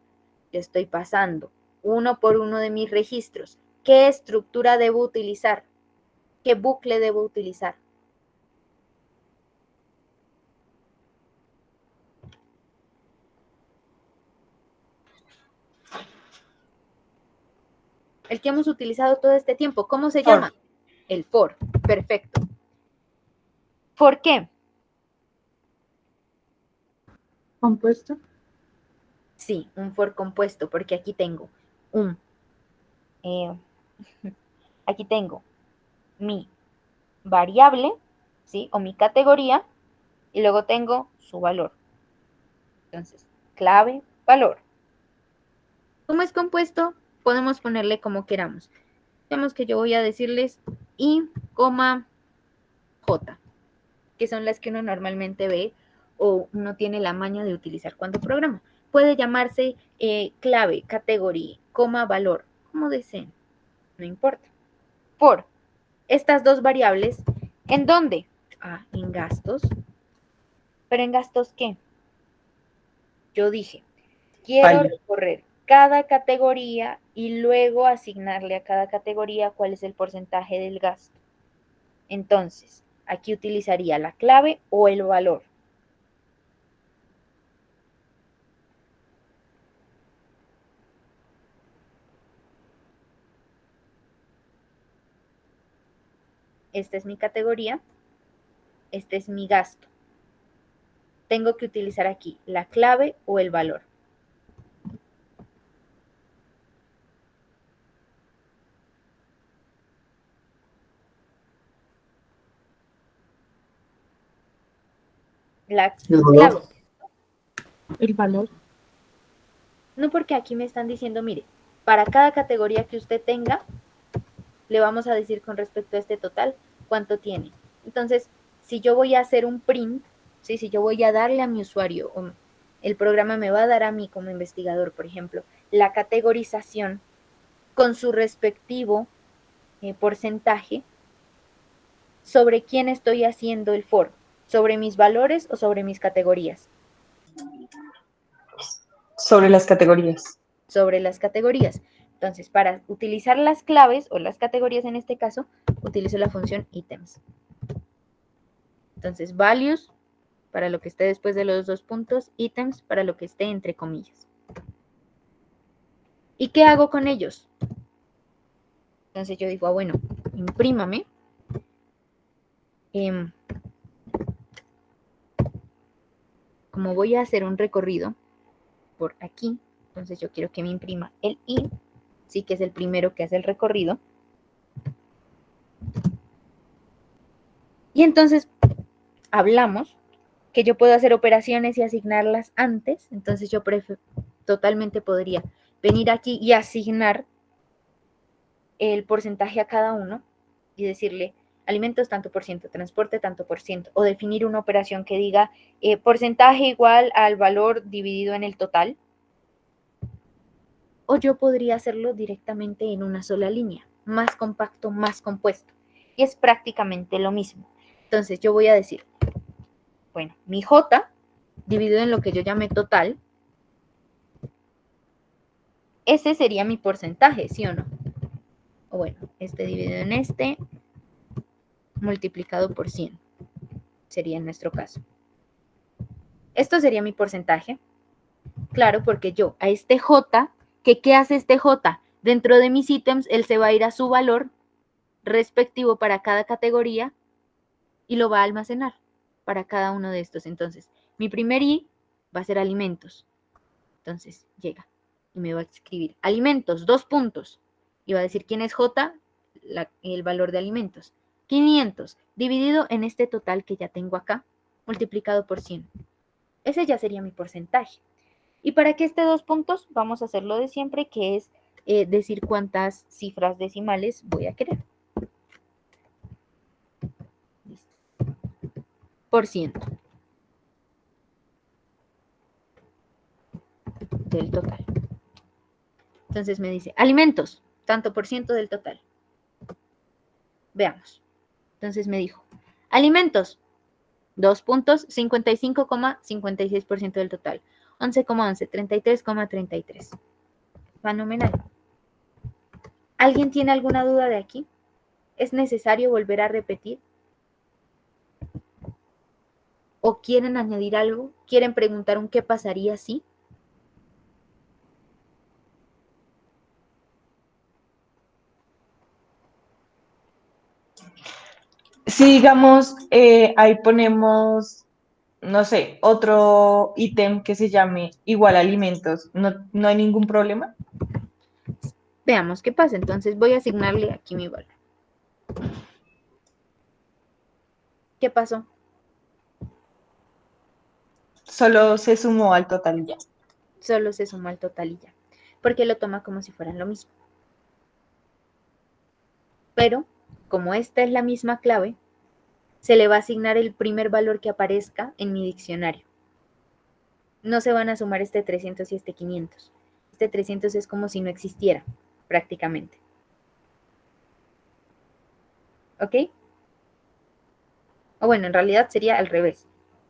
yo estoy pasando uno por uno de mis registros. ¿Qué estructura debo utilizar? ¿Qué bucle debo utilizar? El que hemos utilizado todo este tiempo. ¿Cómo se llama? El for. Perfecto. ¿For qué? ¿Compuesto? Sí, un for compuesto, porque aquí tengo aquí tengo mi variable, ¿sí?, o mi categoría, y luego tengo su valor. Entonces, clave, valor. ¿Cómo es compuesto? Podemos ponerle como queramos. Digamos que yo voy a decirles I, J, que son las que uno normalmente ve o uno tiene la maña de utilizar cuando programa. Puede llamarse clave, categoría, valor, como deseen, no importa. For estas dos variables, ¿en dónde? En gastos. ¿Pero en gastos qué? Yo dije, quiero recorrer cada categoría y luego asignarle a cada categoría cuál es el porcentaje del gasto. Entonces, aquí utilizaría la clave o el valor. Esta es mi categoría, este es mi gasto. Tengo que utilizar aquí la clave o el valor. La ¿El clave. valor? El valor. No, porque aquí me están diciendo, mire, para cada categoría que usted tenga, le vamos a decir con respecto a este total cuánto tiene. Entonces, si yo voy a hacer un print, ¿sí?, si yo voy a darle a mi usuario, o el programa me va a dar a mí como investigador, por ejemplo, la categorización con su respectivo porcentaje, ¿sobre quién estoy haciendo el for? ¿Sobre mis valores o sobre mis categorías? Sobre las categorías. Sobre las categorías. Entonces, para utilizar las claves o las categorías en este caso, utilizo la función items. Entonces, values para lo que esté después de los dos puntos, items para lo que esté entre comillas. ¿Y qué hago con ellos? Entonces yo digo, bueno, imprímame. Como voy a hacer un recorrido por aquí, entonces yo quiero que me imprima el I, sí, que es el primero que hace el recorrido. Y entonces hablamos que yo puedo hacer operaciones y asignarlas antes, entonces yo totalmente podría venir aquí y asignar el porcentaje a cada uno y decirle alimentos tanto por ciento, transporte tanto por ciento, o definir una operación que diga porcentaje igual al valor dividido en el total. O yo podría hacerlo directamente en una sola línea, más compacto, más compuesto. Y es prácticamente lo mismo. Entonces yo voy a decir, bueno, mi J dividido en lo que yo llamé total, ese sería mi porcentaje, ¿sí o no? O bueno, este dividido en este, multiplicado por 100, sería en nuestro caso. Esto sería mi porcentaje. Claro, porque yo a este J, ¿qué hace este J? Dentro de mis ítems, él se va a ir a su valor respectivo para cada categoría y lo va a almacenar para cada uno de estos. Entonces, mi primer I va a ser alimentos. Entonces, llega y me va a escribir alimentos, 2 puntos. Y va a decir quién es J, el valor de alimentos. 500 dividido en este total que ya tengo acá, multiplicado por 100. Ese ya sería mi porcentaje. Y para que esté 2 puntos, vamos a hacer lo de siempre, que es decir cuántas cifras decimales voy a querer. Listo. Por ciento del total. Entonces me dice, alimentos, tanto por ciento del total. Veamos. Entonces me dijo, alimentos, 2 puntos, 55,56% del total. 11,11, 33,33. Fenomenal. ¿Alguien tiene alguna duda de aquí? ¿Es necesario volver a repetir? ¿O quieren añadir algo? ¿Quieren preguntar un qué pasaría si? Si digamos, ahí ponemos, no sé, otro ítem que se llame igual alimentos, ¿no hay ningún problema? Veamos qué pasa. Entonces voy a asignarle aquí mi valor. ¿Qué pasó? Solo se sumó al total y ya. Solo se suma al total y ya. Porque lo toma como si fueran lo mismo. Pero, como esta es la misma clave, se le va a asignar el primer valor que aparezca en mi diccionario. No se van a sumar este 300 y este 500. Este 300 es como si no existiera, prácticamente. ¿Ok? O bueno, en realidad sería al revés.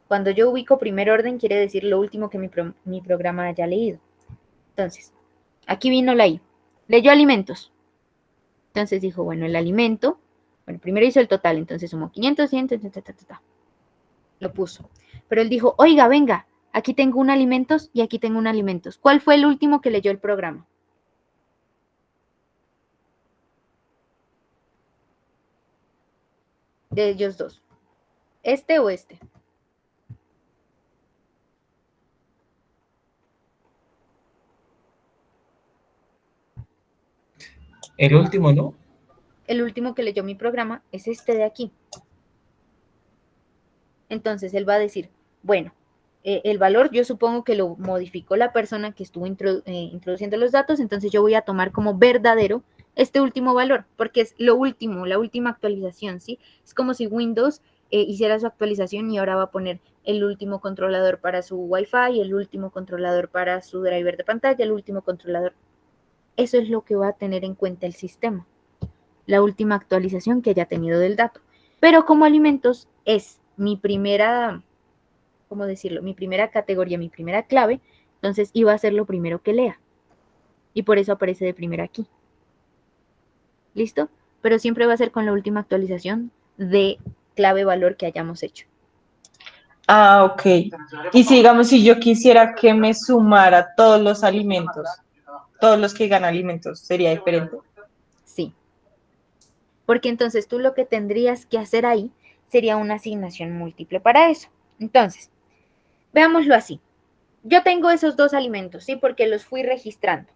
Cuando yo ubico primer orden, quiere decir lo último que mi programa haya leído. Entonces, aquí vino la I. Leyó alimentos. Entonces dijo, bueno, el alimento, bueno, primero hizo el total, entonces sumó 500, 100, lo puso. Pero él dijo, oiga, venga, aquí tengo un alimentos y aquí tengo un alimentos. ¿Cuál fue el último que leyó el programa? De ellos dos. ¿Este o este? El último, ¿no? El último que leyó mi programa es este de aquí. Entonces él va a decir, bueno, el valor yo supongo que lo modificó la persona que estuvo introduciendo los datos, entonces yo voy a tomar como verdadero este último valor, porque es lo último, la última actualización, ¿sí? Es como si Windows hiciera su actualización y ahora va a poner el último controlador para su Wi-Fi, el último controlador para su driver de pantalla, el último controlador. Eso es lo que va a tener en cuenta el sistema, la última actualización que haya tenido del dato. Pero como alimentos es mi primera, ¿cómo decirlo? Mi primera categoría, mi primera clave, entonces iba a ser lo primero que lea. Y por eso aparece de primero aquí. ¿Listo? Pero siempre va a ser con la última actualización de clave valor que hayamos hecho. Ah, ok. Y si digamos, si yo quisiera que me sumara todos los alimentos, todos los que ganan alimentos, sería diferente. Sí. Porque entonces tú lo que tendrías que hacer ahí sería una asignación múltiple para eso. Entonces, veámoslo así. Yo tengo esos 2 alimentos, ¿sí? Porque los fui registrando.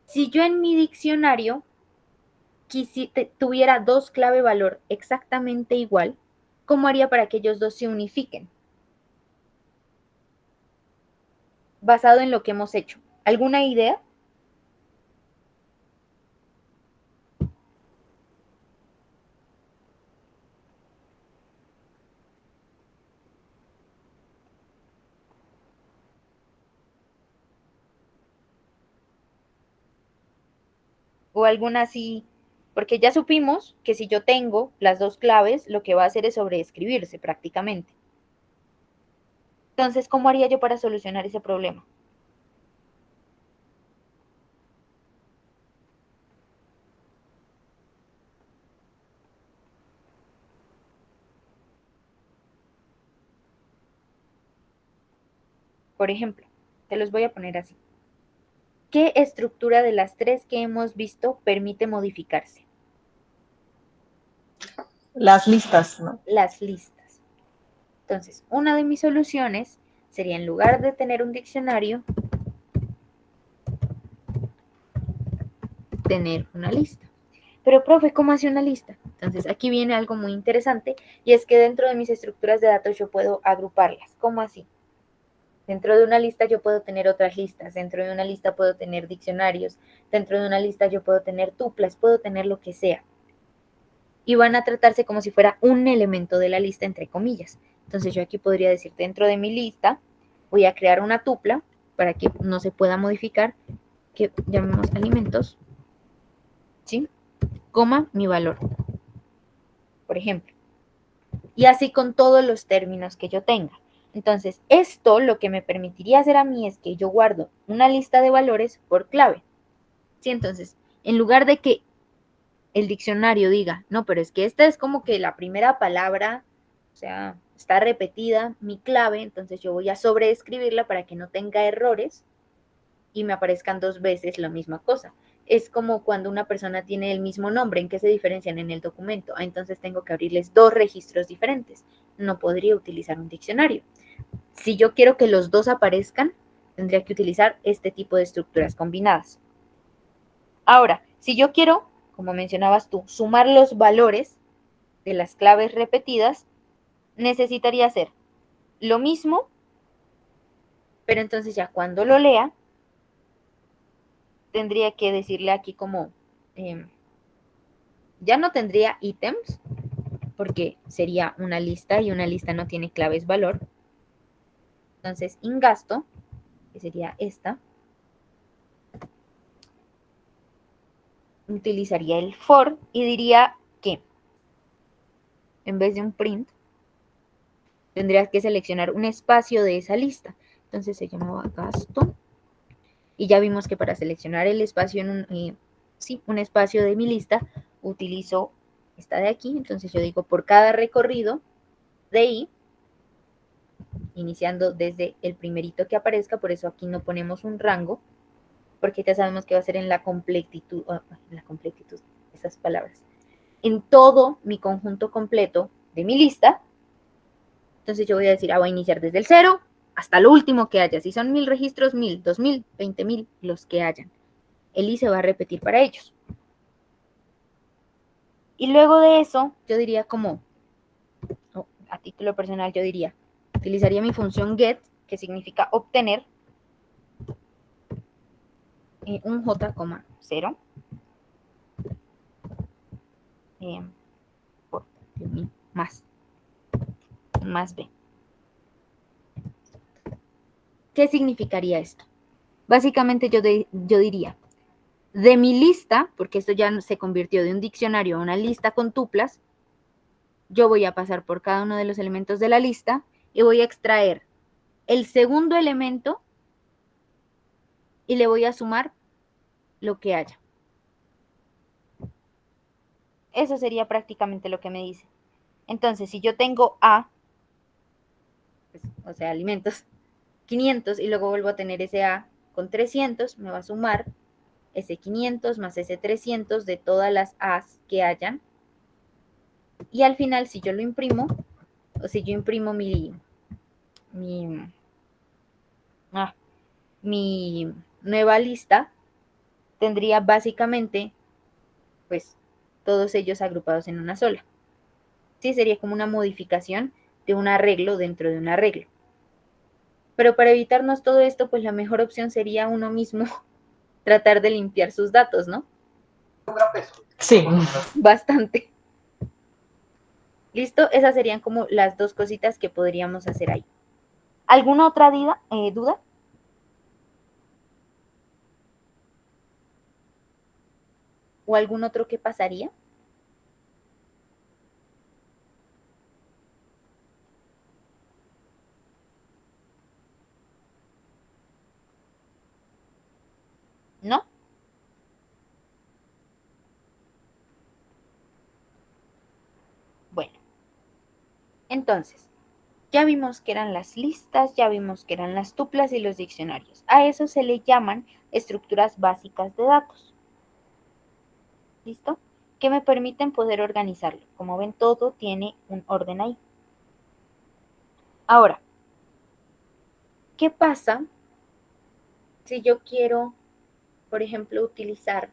Si yo en mi diccionario tuviera 2 clave valor exactamente igual, ¿cómo haría para que ellos 2 se unifiquen? Basado en lo que hemos hecho. ¿Alguna idea? ¿O alguna así? Porque ya supimos que si yo tengo las 2 claves, lo que va a hacer es sobreescribirse prácticamente. Entonces, ¿cómo haría yo para solucionar ese problema? Por ejemplo, te los voy a poner así. ¿Qué estructura de las 3 que hemos visto permite modificarse? Las listas, ¿no? Las listas. Entonces, una de mis soluciones sería, en lugar de tener un diccionario, tener una lista. Pero, profe, ¿cómo hace una lista? Entonces, aquí viene algo muy interesante, y es que dentro de mis estructuras de datos yo puedo agruparlas. ¿Cómo así? Dentro de una lista yo puedo tener otras listas, dentro de una lista puedo tener diccionarios, dentro de una lista yo puedo tener tuplas, puedo tener lo que sea. Y van a tratarse como si fuera un elemento de la lista, entre comillas. Entonces yo aquí podría decir, dentro de mi lista voy a crear una tupla para que no se pueda modificar, que llamemos alimentos, ¿sí? Coma, mi valor, por ejemplo. Y así con todos los términos que yo tenga. Entonces, esto lo que me permitiría hacer a mí es que yo guardo una lista de valores por clave. ¿Sí? Entonces, en lugar de que el diccionario diga, no, pero es que esta es como que la primera palabra, o sea, está repetida, mi clave, entonces yo voy a sobreescribirla para que no tenga errores y me aparezcan 2 veces la misma cosa. Es como cuando una persona tiene el mismo nombre, ¿en qué se diferencian en el documento? Entonces tengo que abrirles 2 registros diferentes. No podría utilizar un diccionario. Si yo quiero que los 2 aparezcan, tendría que utilizar este tipo de estructuras combinadas. Ahora, si yo quiero, como mencionabas tú, sumar los valores de las claves repetidas, necesitaría hacer lo mismo, pero entonces ya cuando lo lea, tendría que decirle aquí como, ya no tendría ítems, porque sería una lista y una lista no tiene claves valor. Entonces, ingasto, que sería esta, utilizaría el for y diría que en vez de un print, tendrías que seleccionar un espacio de esa lista. Entonces se llamaba gasto. Y ya vimos que para seleccionar el espacio en un espacio de mi lista, utilizo esta de aquí. Entonces yo digo por cada recorrido de i, iniciando desde el primerito que aparezca, por eso aquí no ponemos un rango, porque ya sabemos que va a ser en la completitud, esas palabras, en todo mi conjunto completo de mi lista. Entonces yo voy a decir, voy a iniciar desde el 0 hasta lo último que haya. Si son 1000 registros, 1000, 2000, 20.000, los que hayan. El i se va a repetir para ellos. Y luego de eso, yo diría como, a título personal, yo diría, utilizaría mi función get, que significa obtener un j, 0 por más b. ¿Qué significaría esto? Básicamente yo diría, de mi lista, porque esto ya se convirtió de un diccionario a una lista con tuplas, yo voy a pasar por cada uno de los elementos de la lista y voy a extraer el segundo elemento y le voy a sumar lo que haya. Eso sería prácticamente lo que me dice. Entonces, si yo tengo A, pues, o sea, alimentos, 500 y luego vuelvo a tener ese A con 300, me va a sumar ese 500 más ese 300 de todas las A's que hayan. Y al final, si yo lo imprimo, o si yo imprimo mi nueva lista, tendría básicamente, pues, todos ellos agrupados en una sola. Sí, sería como una modificación de un arreglo dentro de un arreglo. Pero para evitarnos todo esto, pues la mejor opción sería uno mismo tratar de limpiar sus datos, ¿no? Sí. Bastante. ¿Listo? Esas serían como las 2 cositas que podríamos hacer ahí. ¿Alguna otra duda? ¿O algún otro que pasaría? ¿No? Bueno, entonces, ya vimos que eran las listas, ya vimos que eran las tuplas y los diccionarios. A eso se le llaman estructuras básicas de datos. ¿Listo? Que me permiten poder organizarlo. Como ven, todo tiene un orden ahí. Ahora, ¿qué pasa si yo quiero, por ejemplo, utilizar...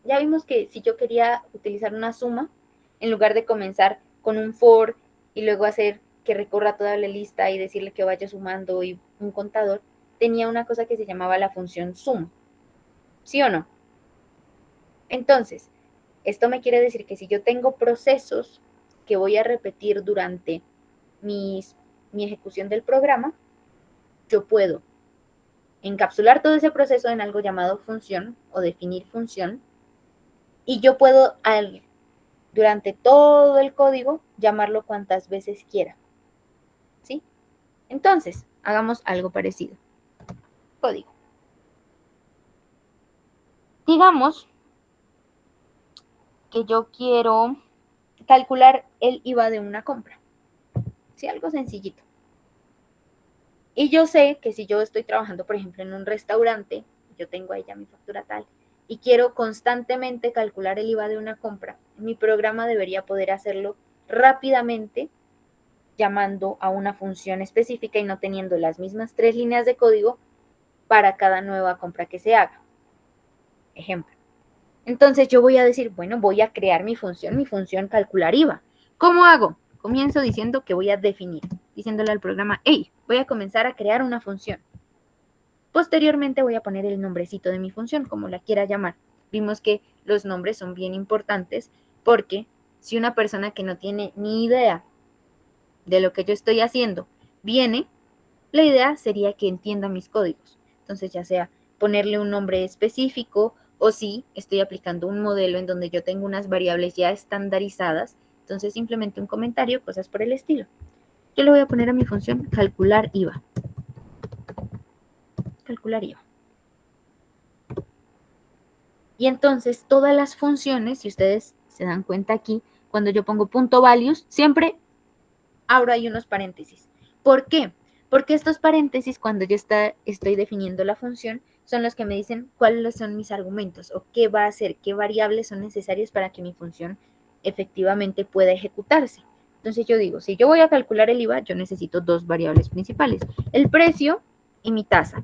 Ya vimos que si yo quería utilizar una suma, en lugar de comenzar con un for y luego hacer que recorra toda la lista y decirle que vaya sumando y un contador, tenía una cosa que se llamaba la función sum. ¿Sí o no? Entonces, esto me quiere decir que si yo tengo procesos que voy a repetir durante mi ejecución del programa, yo puedo encapsular todo ese proceso en algo llamado función o definir función, y yo puedo durante todo el código llamarlo cuantas veces quiera. ¿Sí? Entonces, hagamos algo parecido. Código. Digamos que yo quiero calcular el IVA de una compra. ¿Sí? Algo sencillito. Y yo sé que si yo estoy trabajando, por ejemplo, en un restaurante, yo tengo ahí ya mi factura tal, y quiero constantemente calcular el IVA de una compra, mi programa debería poder hacerlo rápidamente llamando a una función específica y no teniendo las mismas 3 líneas de código para cada nueva compra que se haga. Ejemplo. Entonces yo voy a decir, bueno, voy a crear mi función calcular IVA. ¿Cómo hago? Comienzo diciendo que voy a definir, diciéndole al programa, hey, voy a comenzar a crear una función. Posteriormente voy a poner el nombrecito de mi función, como la quiera llamar. Vimos que los nombres son bien importantes porque si una persona que no tiene ni idea de lo que yo estoy haciendo viene, la idea sería que entienda mis códigos. Entonces, ya sea ponerle un nombre específico o si estoy aplicando un modelo en donde yo tengo unas variables ya estandarizadas, entonces simplemente un comentario, cosas por el estilo. Yo le voy a poner a mi función calcular IVA. Calcular IVA. Y entonces todas las funciones, si ustedes se dan cuenta aquí, cuando yo pongo punto values, siempre abro ahí unos paréntesis. ¿Por qué? Porque estos paréntesis, cuando yo estoy definiendo la función, son los que me dicen cuáles son mis argumentos o qué va a hacer, qué variables son necesarias para que mi función efectivamente pueda ejecutarse. Entonces yo digo, si yo voy a calcular el IVA, yo necesito 2 variables principales, el precio y mi tasa.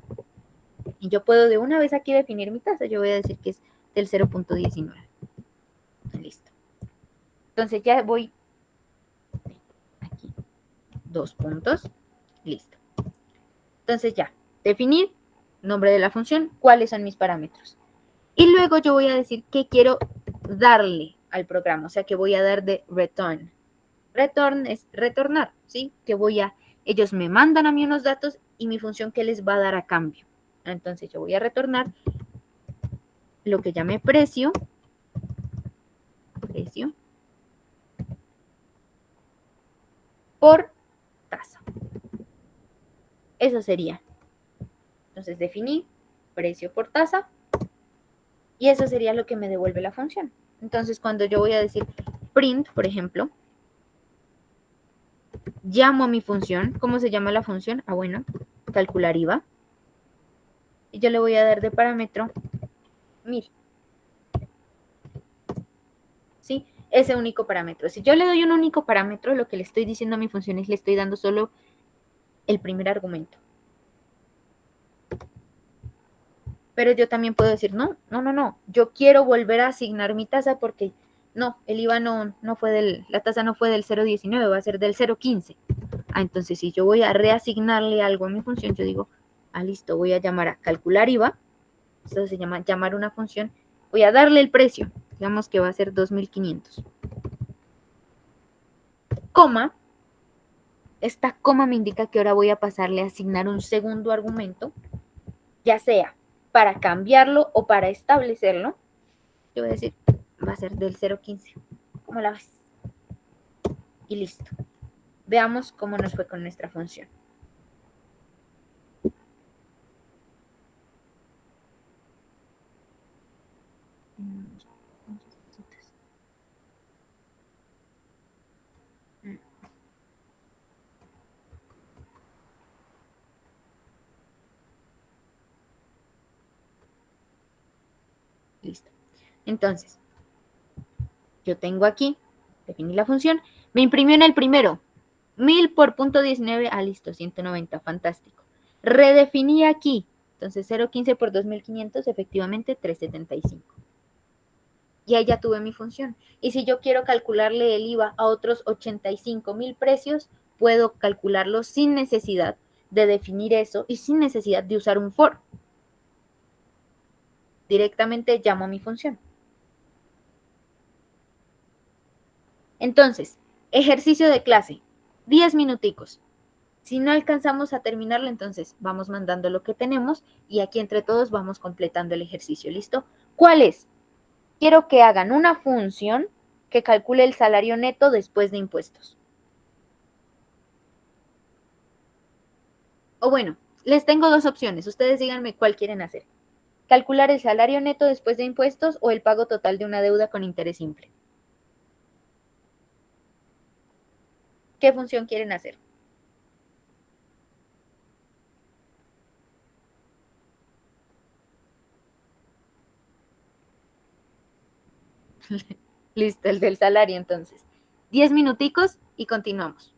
Y yo puedo de una vez aquí definir mi tasa, yo voy a decir que es del 0.19. Listo. Entonces ya voy aquí, 2 puntos, listo. Entonces ya, definir nombre de la función, cuáles son mis parámetros. Y luego yo voy a decir qué quiero darle al programa, o sea, que voy a dar de return. Return es retornar, ¿sí? Que ellos me mandan a mí unos datos y mi función que les va a dar a cambio. Entonces yo voy a retornar lo que llame precio por tasa. Eso sería. Entonces definí precio por tasa y eso sería lo que me devuelve la función. Entonces cuando yo voy a decir print, por ejemplo, llamo a mi función. ¿Cómo se llama la función? Ah, bueno, calcular IVA. Y yo le voy a dar de parámetro 1000. ¿Sí? Ese único parámetro. Si yo le doy un único parámetro, lo que le estoy diciendo a mi función es le estoy dando solo el primer argumento. Pero yo también puedo decir, no, yo quiero volver a asignar mi tasa porque no, el IVA no fue la tasa no fue del 0.19, va a ser del 0.15. Ah, entonces si yo voy a reasignarle algo a mi función, yo digo, listo, voy a llamar a calcular IVA, esto se llama llamar una función, voy a darle el precio, digamos que va a ser 2.500. Coma, esta coma me indica que ahora voy a pasarle a asignar un segundo argumento, ya sea para cambiarlo o para establecerlo. Yo voy a decir, va a ser del 0.15. ¿Cómo la ves? Y listo. Veamos cómo nos fue con nuestra función. Listo. Entonces, yo tengo aquí, definí la función, me imprimió en el primero, 1000 por punto 19, listo, 190, fantástico. Redefiní aquí, entonces 0.15 por 2500, efectivamente 375. Y ahí ya tuve mi función. Y si yo quiero calcularle el IVA a otros 85,000 precios, puedo calcularlo sin necesidad de definir eso y sin necesidad de usar un for. Directamente llamo a mi función. Entonces, ejercicio de clase, 10 minuticos. Si no alcanzamos a terminarlo, entonces vamos mandando lo que tenemos y aquí entre todos vamos completando el ejercicio. ¿Listo? ¿Cuál es? Quiero que hagan una función que calcule el salario neto después de impuestos. O bueno, les tengo dos opciones. Ustedes díganme cuál quieren hacer. Calcular el salario neto después de impuestos o el pago total de una deuda con interés simple. ¿Qué función quieren hacer? Listo, el del salario entonces. 10 minuticos y continuamos.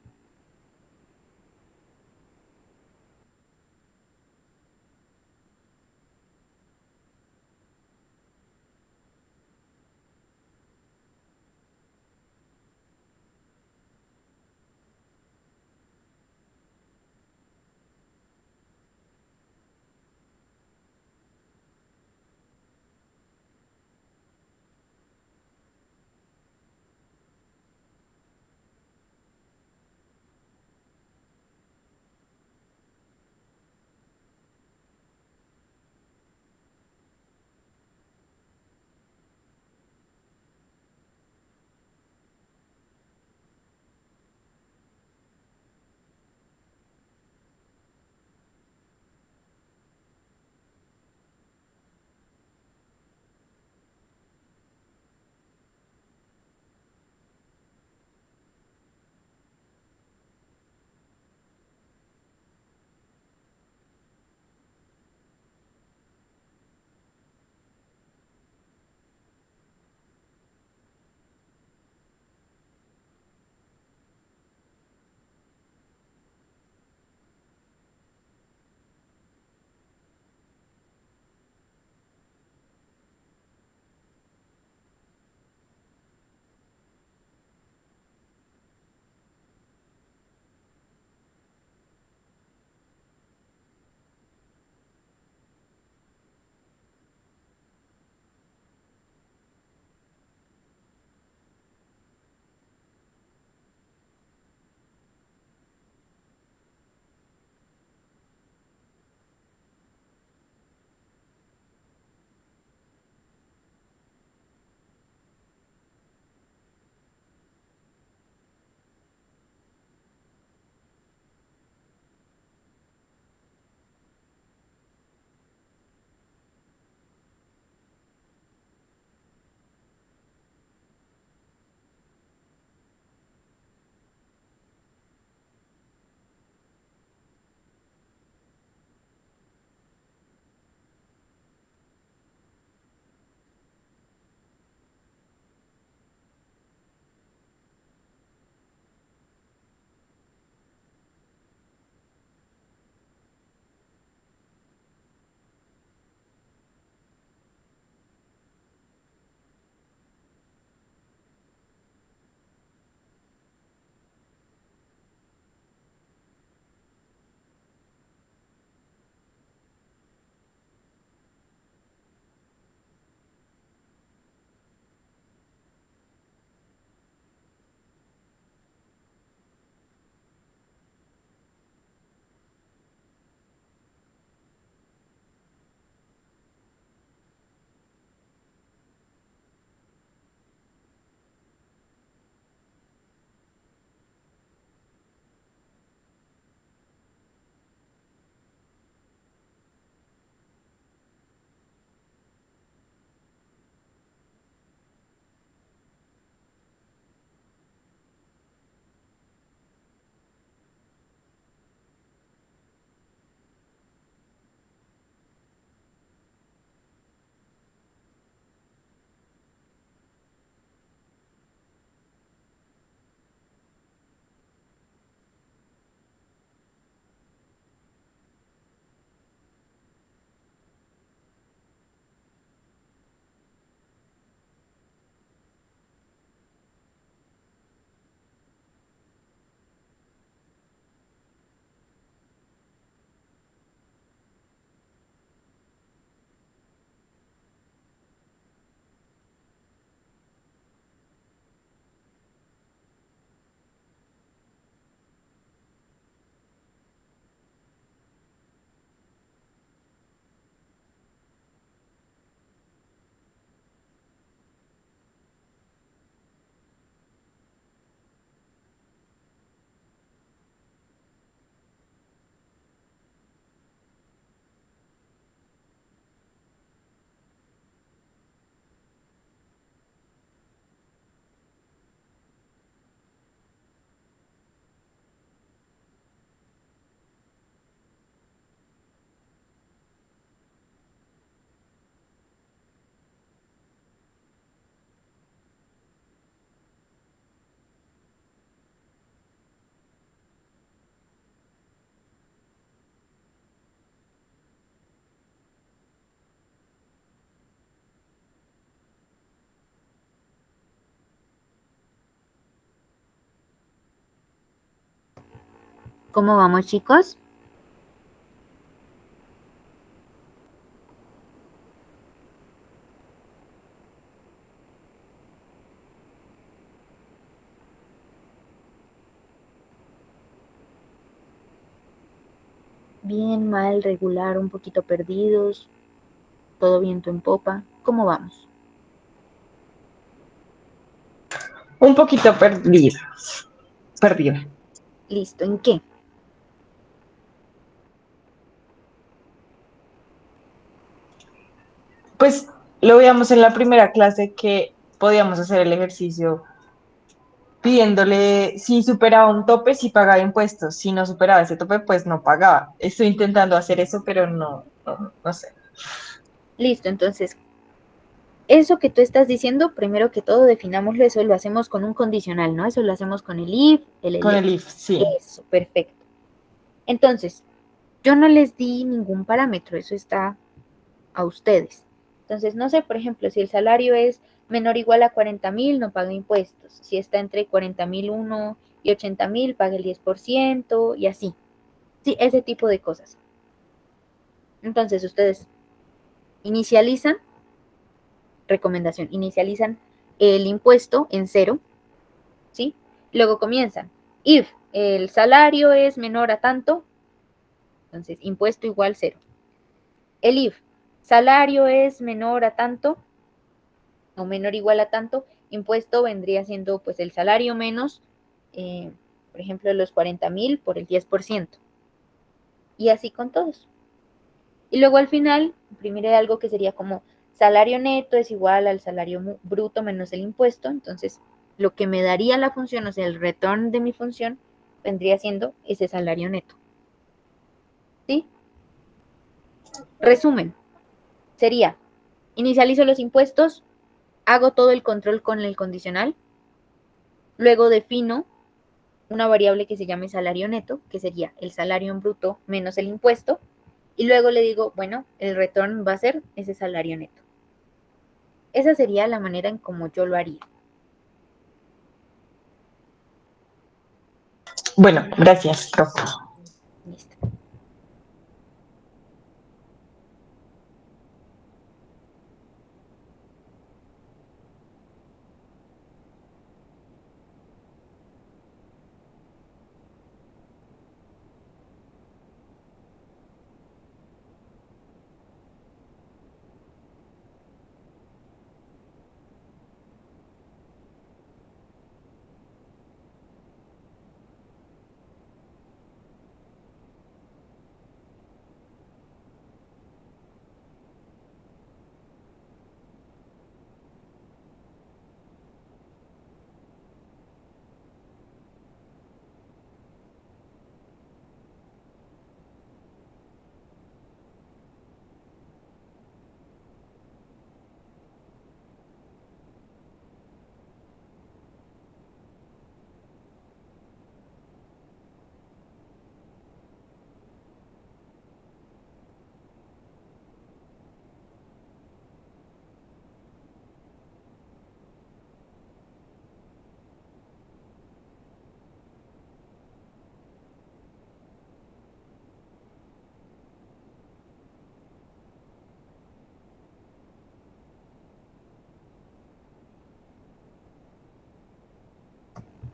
¿Cómo vamos, chicos? Bien, mal, regular, un poquito perdidos, todo viento en popa. ¿Cómo vamos? Un poquito perdida. Perdida. Listo, ¿en qué? Pues lo veíamos en la primera clase que podíamos hacer el ejercicio pidiéndole si superaba un tope, si pagaba impuestos. Si no superaba ese tope, pues no pagaba. Estoy intentando hacer eso, pero no sé. Listo, entonces, eso que tú estás diciendo, primero que todo, definámoslo, eso lo hacemos con un condicional, ¿no? Eso lo hacemos con el if, el Con elif. el if, sí. Eso, perfecto. Entonces, yo no les di ningún parámetro, eso está a ustedes. Entonces, no sé, por ejemplo, si el salario es menor o igual a 40.000, no paga impuestos. Si está entre 40.001 y 80.000, paga el 10% y así. Sí, ese tipo de cosas. Entonces, ustedes inicializan, recomendación, inicializan el impuesto en 0, ¿sí? Luego comienzan. If el salario es menor a tanto, entonces impuesto igual 0. El if salario es menor a tanto, o menor o igual a tanto, impuesto vendría siendo pues el salario menos, por ejemplo, los 40.000 por el 10%. Y así con todos. Y luego al final, imprimiré algo que sería como salario neto es igual al salario bruto menos el impuesto. Entonces, lo que me daría la función, o sea, el retorno de mi función, vendría siendo ese salario neto. ¿Sí? Resumen, sería, inicializo los impuestos, hago todo el control con el condicional, luego defino una variable que se llame salario neto, que sería el salario en bruto menos el impuesto, y luego le digo, bueno, el retorno va a ser ese salario neto. Esa sería la manera en cómo yo lo haría. Bueno, gracias, profe. Listo.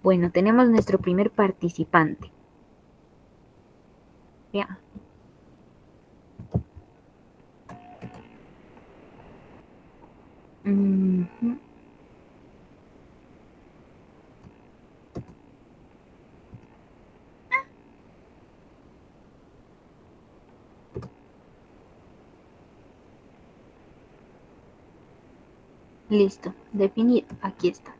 Bueno, tenemos nuestro primer participante. Veamos. Uh-huh. Listo, definir, aquí está.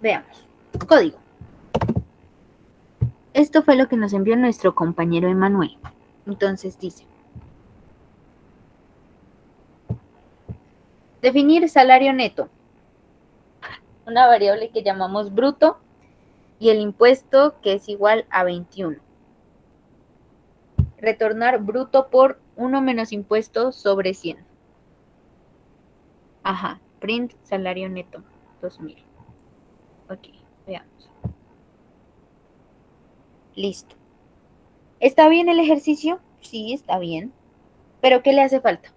Veamos, código. Esto fue lo que nos envió nuestro compañero Emanuel. Entonces dice, definir salario neto, una variable que llamamos bruto y el impuesto que es igual a 21. Retornar bruto por 1 menos impuesto sobre 100. Ajá, print salario neto. 2.000. Ok, veamos. Listo. ¿Está bien el ejercicio? Sí, está bien. ¿Pero qué le hace falta?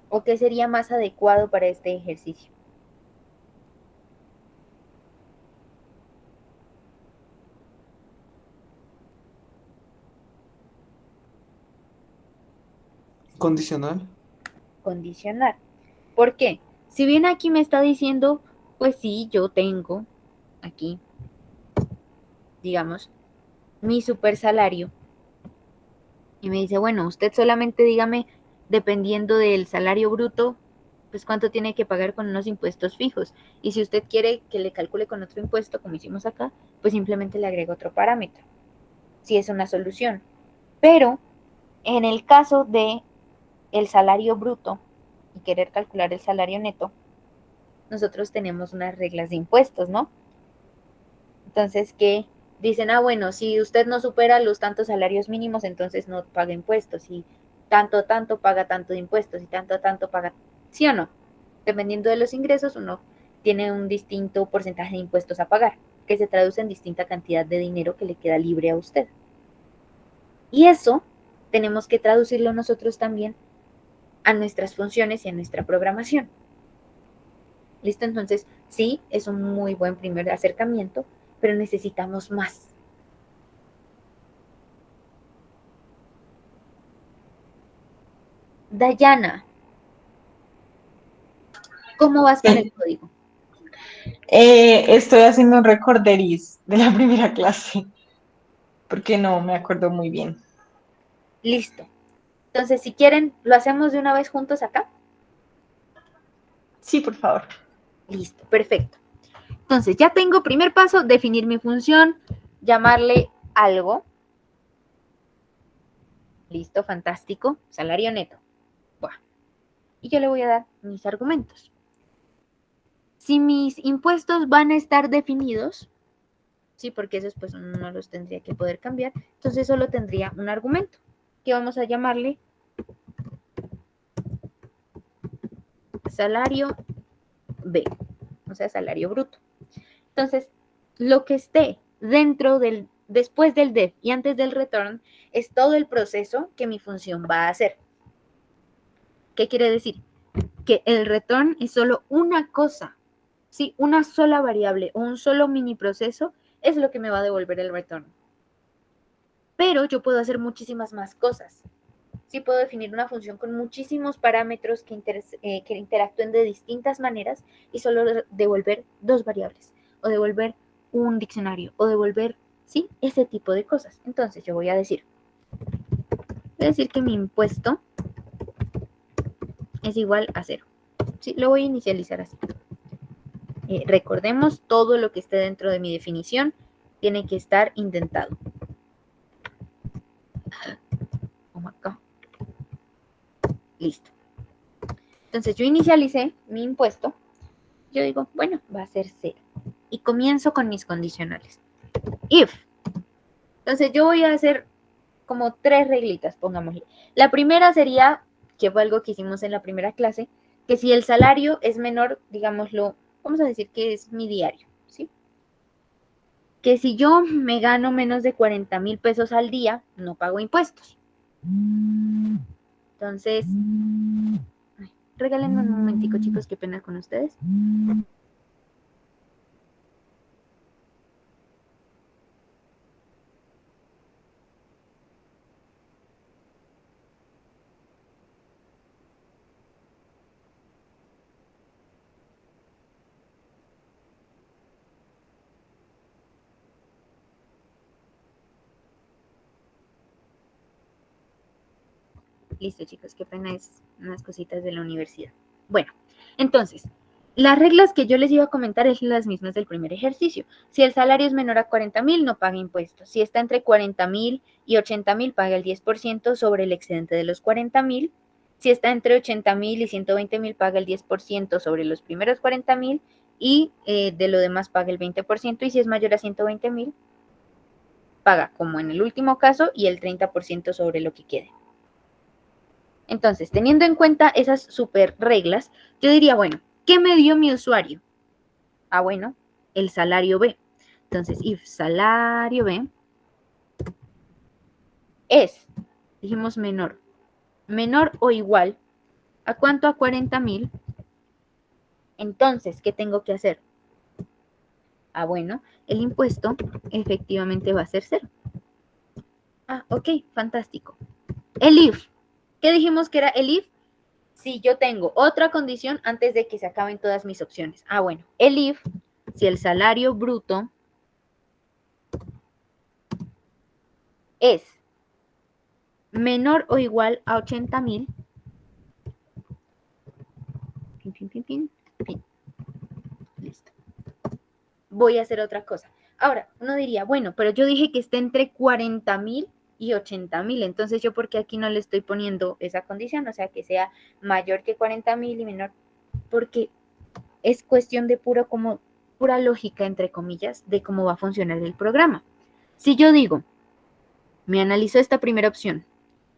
¿O qué sería más adecuado para este ejercicio? Condicional. Condicionar. ¿Por qué? Si bien aquí me está diciendo, pues sí, yo tengo aquí, digamos, mi super salario. Y me dice, bueno, usted solamente dígame, dependiendo del salario bruto, pues cuánto tiene que pagar con unos impuestos fijos. Y si usted quiere que le calcule con otro impuesto, como hicimos acá, pues simplemente le agrego otro parámetro. Si es una solución. Pero en el caso de el salario bruto y querer calcular el salario neto, nosotros tenemos unas reglas de impuestos, ¿no? Entonces, ¿qué? Dicen, ah, bueno, si usted no supera los tantos salarios mínimos, entonces no paga impuestos. Y tanto, paga tanto de impuestos. Y tanto, paga. ¿Sí o no? Dependiendo de los ingresos, uno tiene un distinto porcentaje de impuestos a pagar, que se traduce en distinta cantidad de dinero que le queda libre a usted. Y eso tenemos que traducirlo nosotros también a nuestras funciones y a nuestra programación. ¿Listo? Entonces, sí, es un muy buen primer acercamiento, pero necesitamos más. Dayana, ¿cómo vas con el código? Estoy haciendo un recorderis de la primera clase, porque no me acuerdo muy bien. Listo. Entonces, si quieren, lo hacemos de una vez juntos acá. Sí, por favor. Listo, perfecto. Entonces, ya tengo primer paso, definir mi función, llamarle algo. Listo, fantástico. Salario neto. Buah. Y yo le voy a dar mis argumentos. Si mis impuestos van a estar definidos, sí, porque esos pues no los tendría que poder cambiar, entonces solo tendría un argumento, que vamos a llamarle salario B, o sea, salario bruto. Entonces, lo que esté dentro del, después del def y antes del return, es todo el proceso que mi función va a hacer. ¿Qué quiere decir? Que el return es solo una cosa, ¿sí? Una sola variable o un solo mini proceso es lo que me va a devolver el return. Pero yo puedo hacer muchísimas más cosas. Sí puedo definir una función con muchísimos parámetros que interactúen de distintas maneras y solo devolver dos variables o devolver un diccionario o devolver, ¿sí? Ese tipo de cosas. Entonces yo voy a decir que mi impuesto es igual a 0. ¿Sí? Lo voy a inicializar así. Recordemos, todo lo que esté dentro de mi definición tiene que estar indentado. Como acá. Listo. Entonces yo inicialicé mi impuesto. Yo digo, bueno, va a ser 0. Y comienzo con mis condicionales. If. Entonces yo voy a hacer como 3 reglitas, pongámosle. La primera sería, que fue algo que hicimos en la primera clase, que si el salario es menor, digámoslo, vamos a decir que es mi diario, ¿sí? Que si yo me gano menos de 40,000 pesos al día, no pago impuestos. Entonces, regálenme un momentico, chicos, qué pena con ustedes. Listo, chicos, qué pena, es unas cositas de la universidad. Bueno, entonces, las reglas que yo les iba a comentar es las mismas del primer ejercicio. Si el salario es menor a 40,000, no paga impuestos. Si está entre 40,000 y 80,000, paga el 10% sobre el excedente de los 40,000. Si está entre 80,000 y 120,000, paga el 10% sobre los primeros 40,000 y de lo demás paga el 20%. Y si es mayor a 120,000, paga como en el último caso y el 30% sobre lo que quede. Entonces, teniendo en cuenta esas super reglas, yo diría, bueno, ¿qué me dio mi usuario? Ah, bueno, el salario B. Entonces, if salario B es, dijimos menor o igual, ¿a cuánto? A 40.000. Entonces, ¿qué tengo que hacer? Ah, bueno, el impuesto efectivamente va a ser 0. Ah, ok, fantástico. El if. ¿Qué dijimos que era el if? Si yo tengo otra condición antes de que se acaben todas mis opciones. Ah, bueno, el if, si el salario bruto es menor o igual a 80.000, listo. Voy a hacer otra cosa. Ahora, uno diría, bueno, pero yo dije que esté entre 40.000 y 80.000, entonces yo por qué aquí no le estoy poniendo esa condición, o sea, que sea mayor que 40.000 y menor, porque es cuestión de pura lógica, entre comillas, de cómo va a funcionar el programa. Si yo digo, me analizó esta primera opción,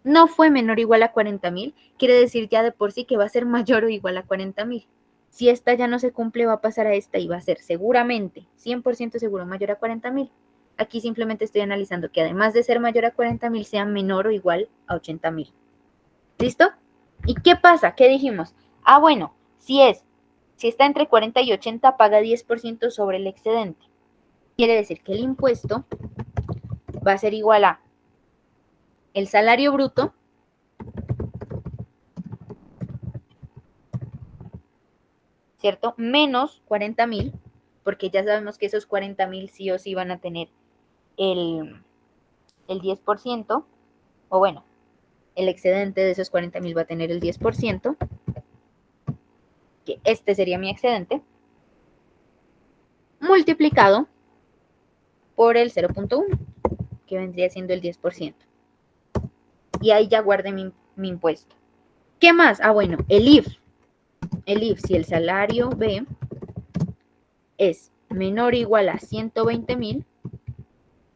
no fue menor o igual a 40.000, quiere decir ya de por sí que va a ser mayor o igual a 40.000. Si esta ya no se cumple, va a pasar a esta y va a ser seguramente, 100% seguro, mayor a 40.000. Aquí simplemente estoy analizando que además de ser mayor a 40.000, sea menor o igual a 80.000. ¿Listo? ¿Y qué pasa? ¿Qué dijimos? Ah, bueno, si está entre 40 y 80, paga 10% sobre el excedente. Quiere decir que el impuesto va a ser igual a el salario bruto ¿cierto? Menos 40.000, porque ya sabemos que esos 40.000 sí o sí van a tener el 10%, o bueno, el excedente de esos 40.000 va a tener el 10%, que este sería mi excedente, multiplicado por el 0.1, que vendría siendo el 10%. Y ahí ya guardé mi impuesto. ¿Qué más? Ah, bueno, el if, si el salario B es menor o igual a 120.000,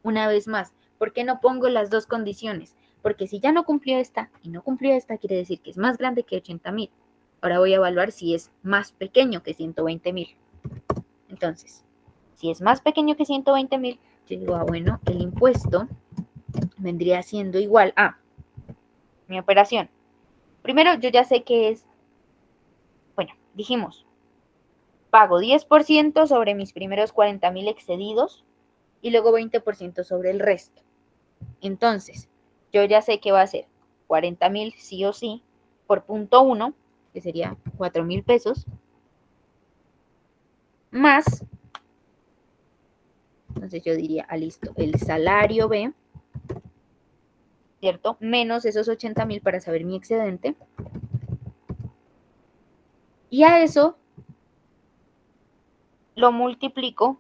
una vez más, ¿por qué no pongo las dos condiciones? Porque si ya no cumplió esta y no cumplió esta, quiere decir que es más grande que 80.000. Ahora voy a evaluar si es más pequeño que 120.000. Entonces, si es más pequeño que 120.000, yo digo, ah, bueno, el impuesto vendría siendo igual a mi operación. Primero, yo ya sé que es, bueno, dijimos, pago 10% sobre mis primeros 40.000 excedidos y luego 20% sobre el resto. Entonces, yo ya sé que va a ser 40.000 sí o sí por punto 1, que sería 4.000 pesos, más, entonces yo diría, listo, el salario B, ¿cierto? Menos esos 80.000 para saber mi excedente. Y a eso lo multiplico,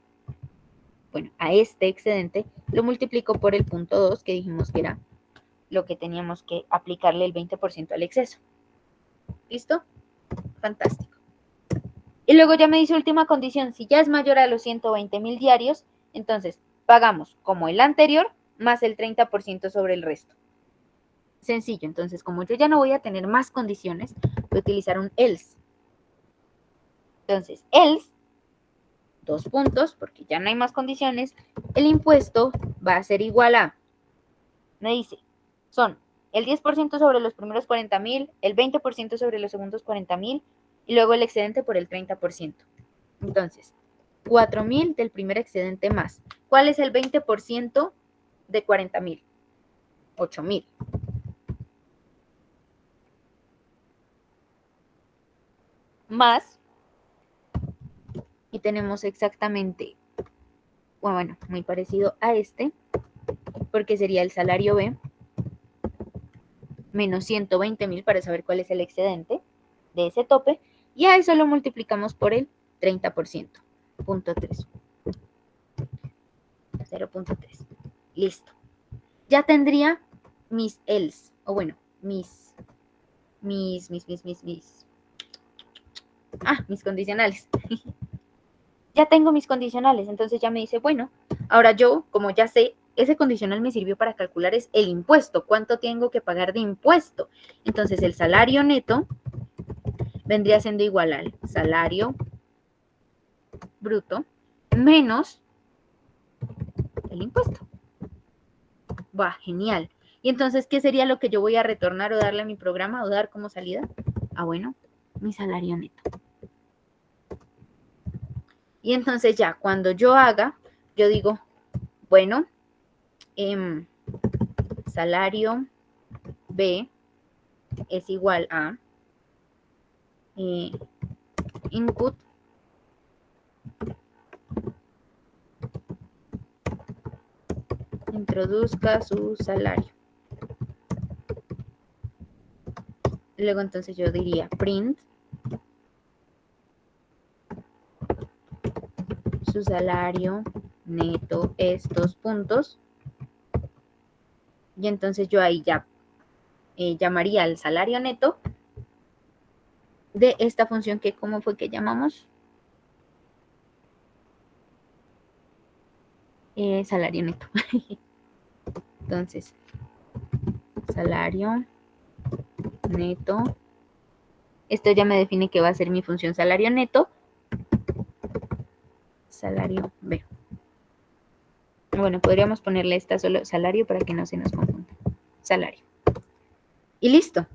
bueno, a este excedente lo multiplico por el punto 2, que dijimos que era lo que teníamos que aplicarle el 20% al exceso. ¿Listo? Fantástico. Y luego ya me dice última condición, si ya es mayor a los 120.000 diarios, entonces pagamos como el anterior más el 30% sobre el resto. Sencillo, entonces como yo ya no voy a tener más condiciones, voy a utilizar un else. Entonces, else, 2 puntos, porque ya no hay más condiciones, el impuesto va a ser igual a, me dice, son el 10% sobre los primeros 40.000, el 20% sobre los segundos 40.000 y luego el excedente por el 30%. Entonces, 4.000 del primer excedente más. ¿Cuál es el 20% de 40.000? 8.000. Más, y tenemos exactamente, bueno, muy parecido a este, porque sería el salario B, menos 120.000 para saber cuál es el excedente de ese tope, y a eso lo multiplicamos por el 30%, punto 3. 0.3. Listo. Ya tendría mis else, o bueno, mis condicionales. Ya tengo mis condicionales, entonces ya me dice, bueno, ahora yo, como ya sé ese condicional me sirvió para calcular es el impuesto, cuánto tengo que pagar de impuesto. Entonces el salario neto vendría siendo igual al salario bruto menos el impuesto. Va, genial. Y entonces, ¿qué sería lo que yo voy a retornar o darle a mi programa o dar como salida? Ah, bueno, mi salario neto. Y entonces ya, cuando yo haga, yo digo, bueno, salario B es igual a input introduzca su salario. Luego entonces yo diría print su salario neto estos puntos. Y entonces yo ahí ya llamaría al salario neto de esta función que, ¿cómo fue que llamamos? Salario neto. Entonces, salario neto. Esto ya me define que va a ser mi función salario neto. Salario B. Bueno, podríamos ponerle esta solo salario para que no se nos confunda. Salario. Y listo.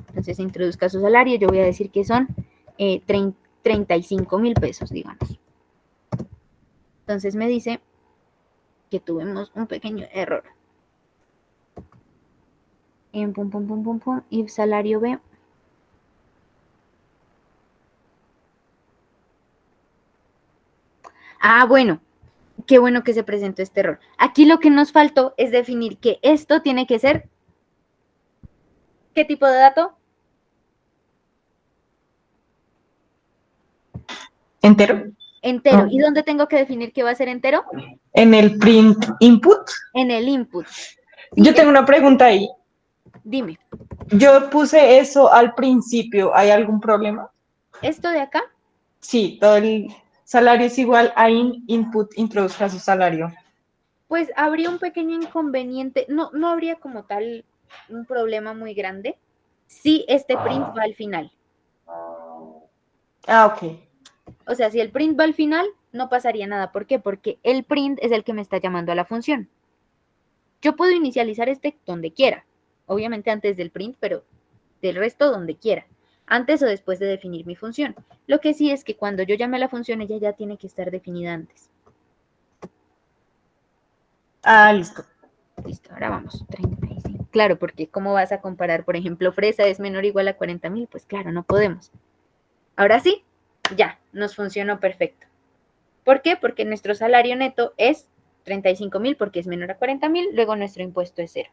Entonces introduzca su salario. Yo voy a decir que son 35,000 pesos, digamos. Entonces me dice que tuvimos un pequeño error. En pum, pum, pum, pum, pum. Y salario B. Ah, bueno. Qué bueno que se presentó este error. Aquí lo que nos faltó es definir que esto tiene que ser, ¿qué tipo de dato? ¿Entero? Entero. No. ¿Y dónde tengo que definir que va a ser entero? En el print input. En el input. Sí, Yo tengo una pregunta ahí. dime, Yo puse eso al principio. ¿Hay algún problema? ¿esto de acá? Sí, todo el salario es igual a input, introduzca su salario. Pues habría un pequeño inconveniente. No habría como tal un problema muy grande si este print va al final. Ah, ok. O sea, si el print va al final, no pasaría nada. ¿Por qué? Porque el print es el que me está llamando a la función. Yo puedo inicializar este donde quiera, obviamente antes del print, pero del resto donde quiera, antes o después de definir mi función. Lo que sí es que cuando yo llame a la función, ella ya tiene que estar definida antes. Ah, listo. Listo, ahora vamos, 35. Claro, porque ¿cómo vas a comparar? Por ejemplo, fresa es menor o igual a 40,000, pues claro, no podemos. Ahora sí, ya, nos funcionó perfecto. ¿Por qué? Porque nuestro salario neto es 35,000 porque es menor a 40,000, luego nuestro impuesto es 0.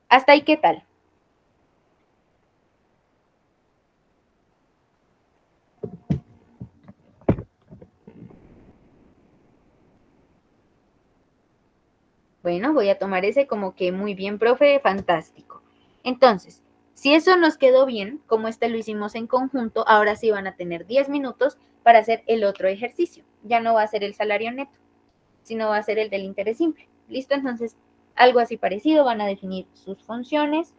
¿Hasta ahí qué tal? Bueno, voy a tomar ese como que muy bien, profe, fantástico. Entonces, si eso nos quedó bien, como este lo hicimos en conjunto, ahora sí van a tener 10 minutos para hacer el otro ejercicio. Ya no va a ser el salario neto, sino va a ser el del interés simple. ¿Listo? Entonces, algo así parecido, van a definir sus funciones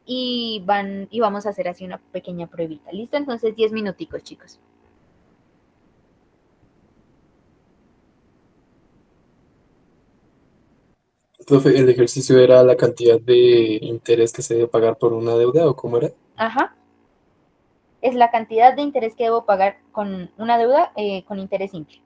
y vamos a hacer así una pequeña pruebita. ¿Listo? Entonces, 10 minuticos, chicos. Profe, ¿el ejercicio era la cantidad de interés que se debe pagar por una deuda o cómo era? Ajá. Es la cantidad de interés que debo pagar con una deuda con interés simple.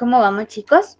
¿Cómo vamos, chicos?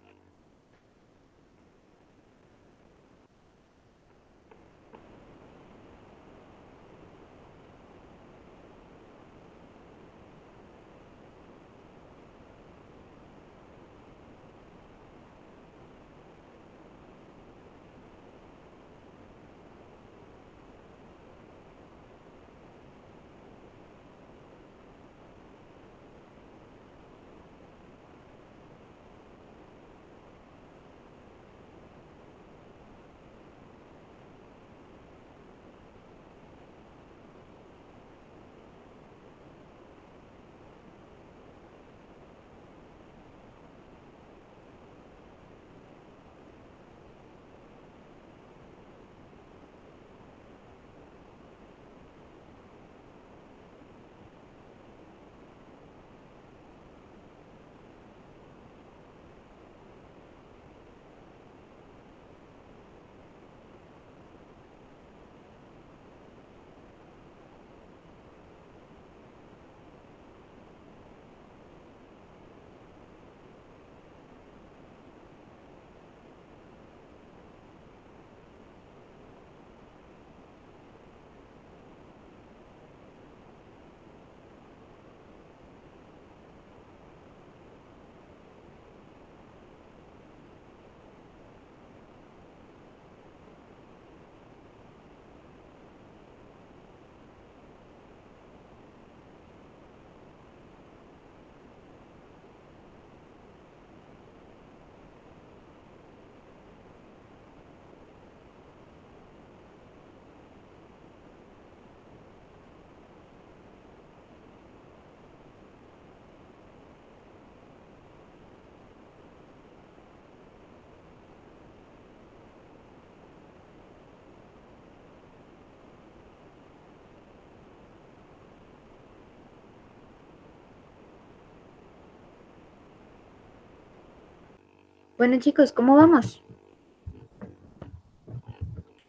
Bueno, chicos, ¿cómo vamos?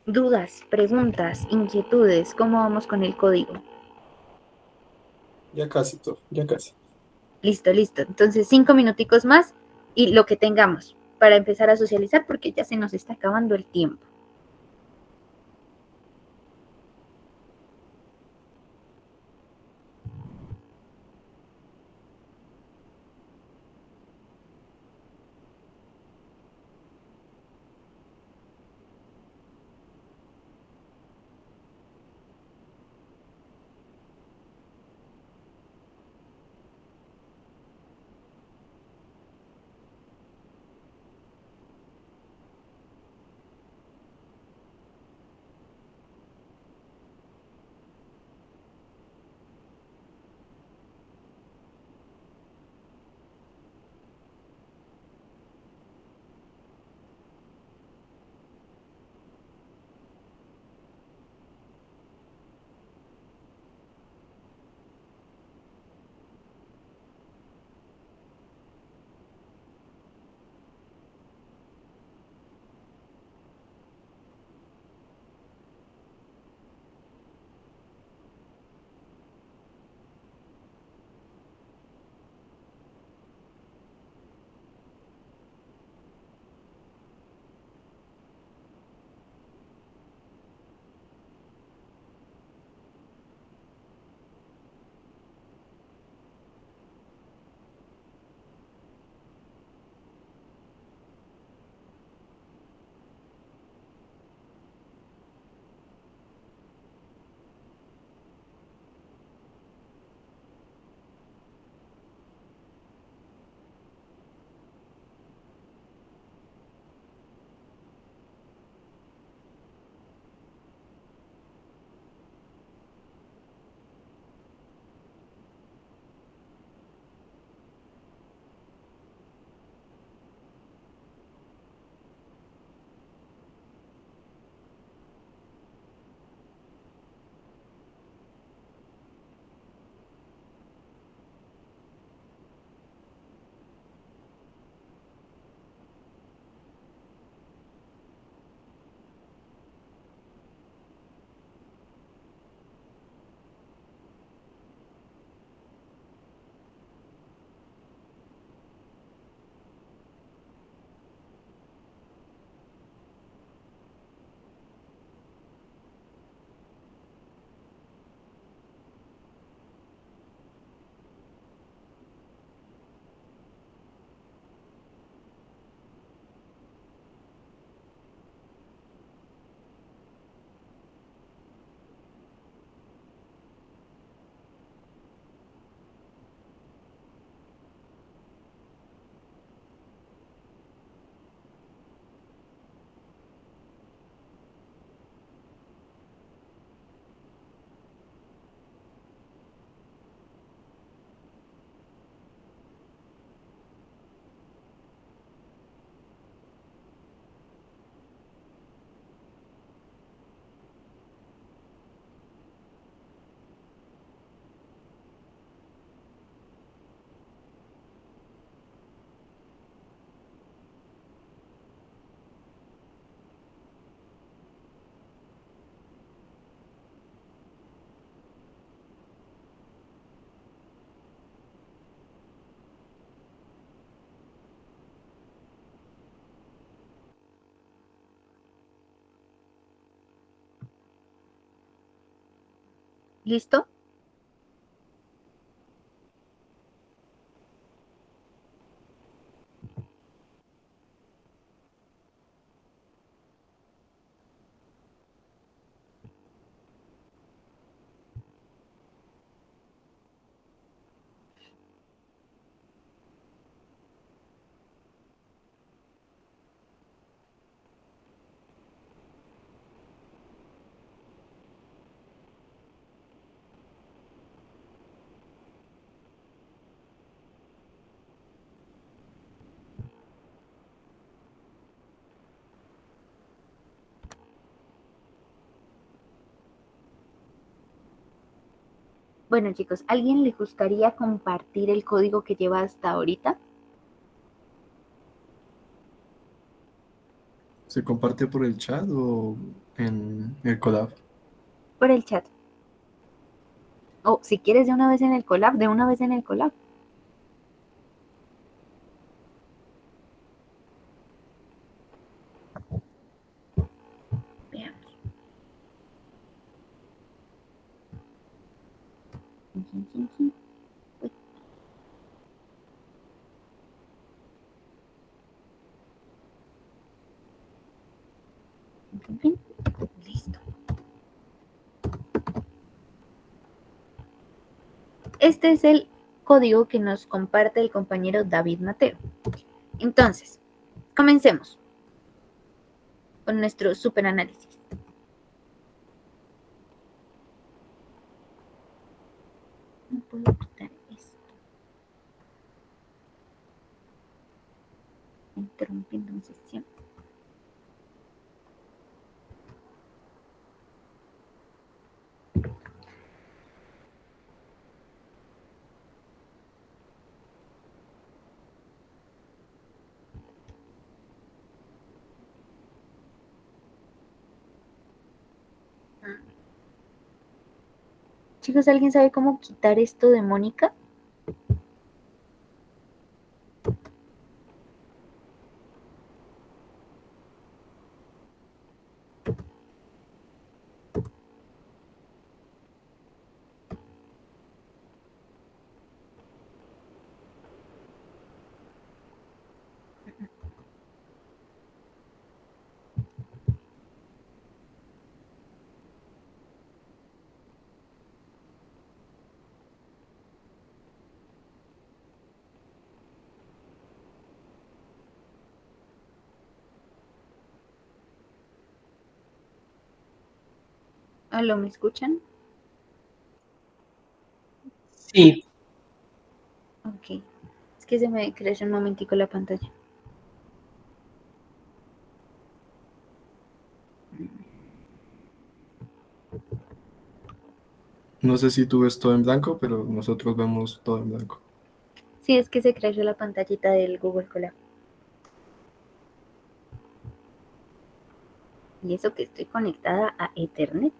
Dudas, preguntas, inquietudes, ¿cómo vamos con el código? Ya casi, todo, ya casi. Listo, listo. Entonces, 5 minuticos más y lo que tengamos para empezar a socializar porque ya se nos está acabando el tiempo. ¿Listo? Bueno, chicos, ¿alguien le gustaría compartir el código que lleva hasta ahorita? ¿Se comparte por el chat o en el collab? Por el chat. O si quieres de una vez en el collab, de una vez en el collab. Veamos. Uy. Listo. Este es el código que nos comparte el compañero David Mateo. Entonces, comencemos con nuestro super análisis. No puedo quitar esto. Interrumpiendo mi sesión. Chicos, ¿alguien sabe cómo quitar esto de Mónica? ¿Aló, me escuchan? Sí, Ok. Es que se me creció un momentico la pantalla. No sé si tú ves todo en blanco, pero nosotros vemos todo en blanco. Sí, es que se creció la pantallita del Google Colab. Y eso que estoy conectada a Ethernet.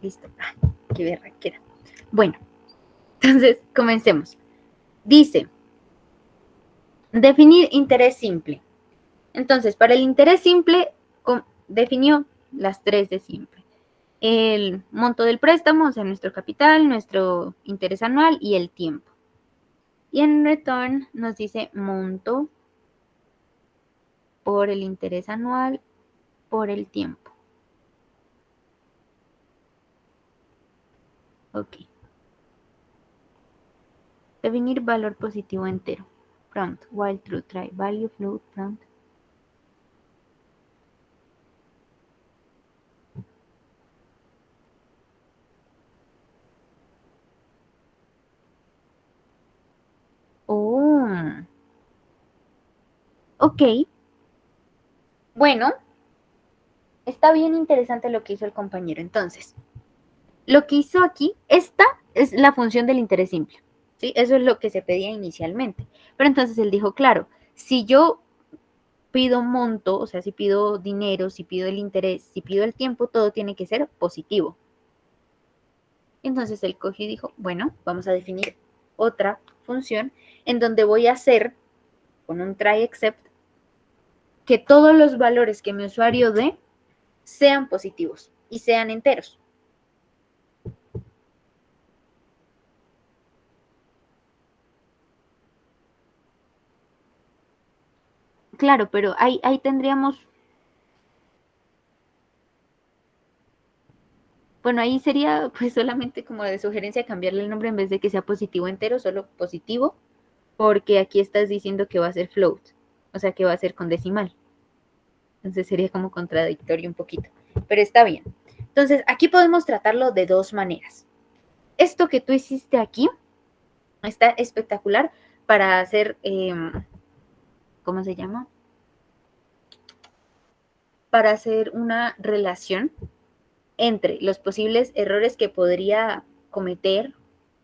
Listo. Ah, qué berraquera. Bueno, entonces comencemos. Dice, definir interés simple. Entonces, para el interés simple, definió las tres de siempre. El monto del préstamo, o sea, nuestro capital, nuestro interés anual y el tiempo. Y en return nos dice monto por el interés anual por el tiempo. Ok. Definir valor positivo entero. Prompt, while true, try, value, float, prompt. Oh, ok. Bueno, está bien interesante lo que hizo el compañero. Entonces, lo que hizo aquí, esta es la función del interés simple. ¿Sí? Eso es lo que se pedía inicialmente. Pero entonces él dijo, claro, si yo pido monto, o sea, si pido dinero, si pido el interés, si pido el tiempo, todo tiene que ser positivo. Entonces él cogió y dijo, bueno, vamos a definir otra función en donde voy a hacer, con un try except, que todos los valores que mi usuario dé sean positivos y sean enteros. Claro, pero ahí tendríamos, bueno, ahí sería pues solamente como de sugerencia cambiarle el nombre en vez de que sea positivo entero, solo positivo, porque aquí estás diciendo que va a ser float, o sea que va a ser con decimal. Entonces sería como contradictorio un poquito, pero está bien. Entonces aquí podemos tratarlo de dos maneras. Esto que tú hiciste aquí está espectacular para hacer, ¿cómo se llama? Para hacer una relación entre los posibles errores que podría cometer,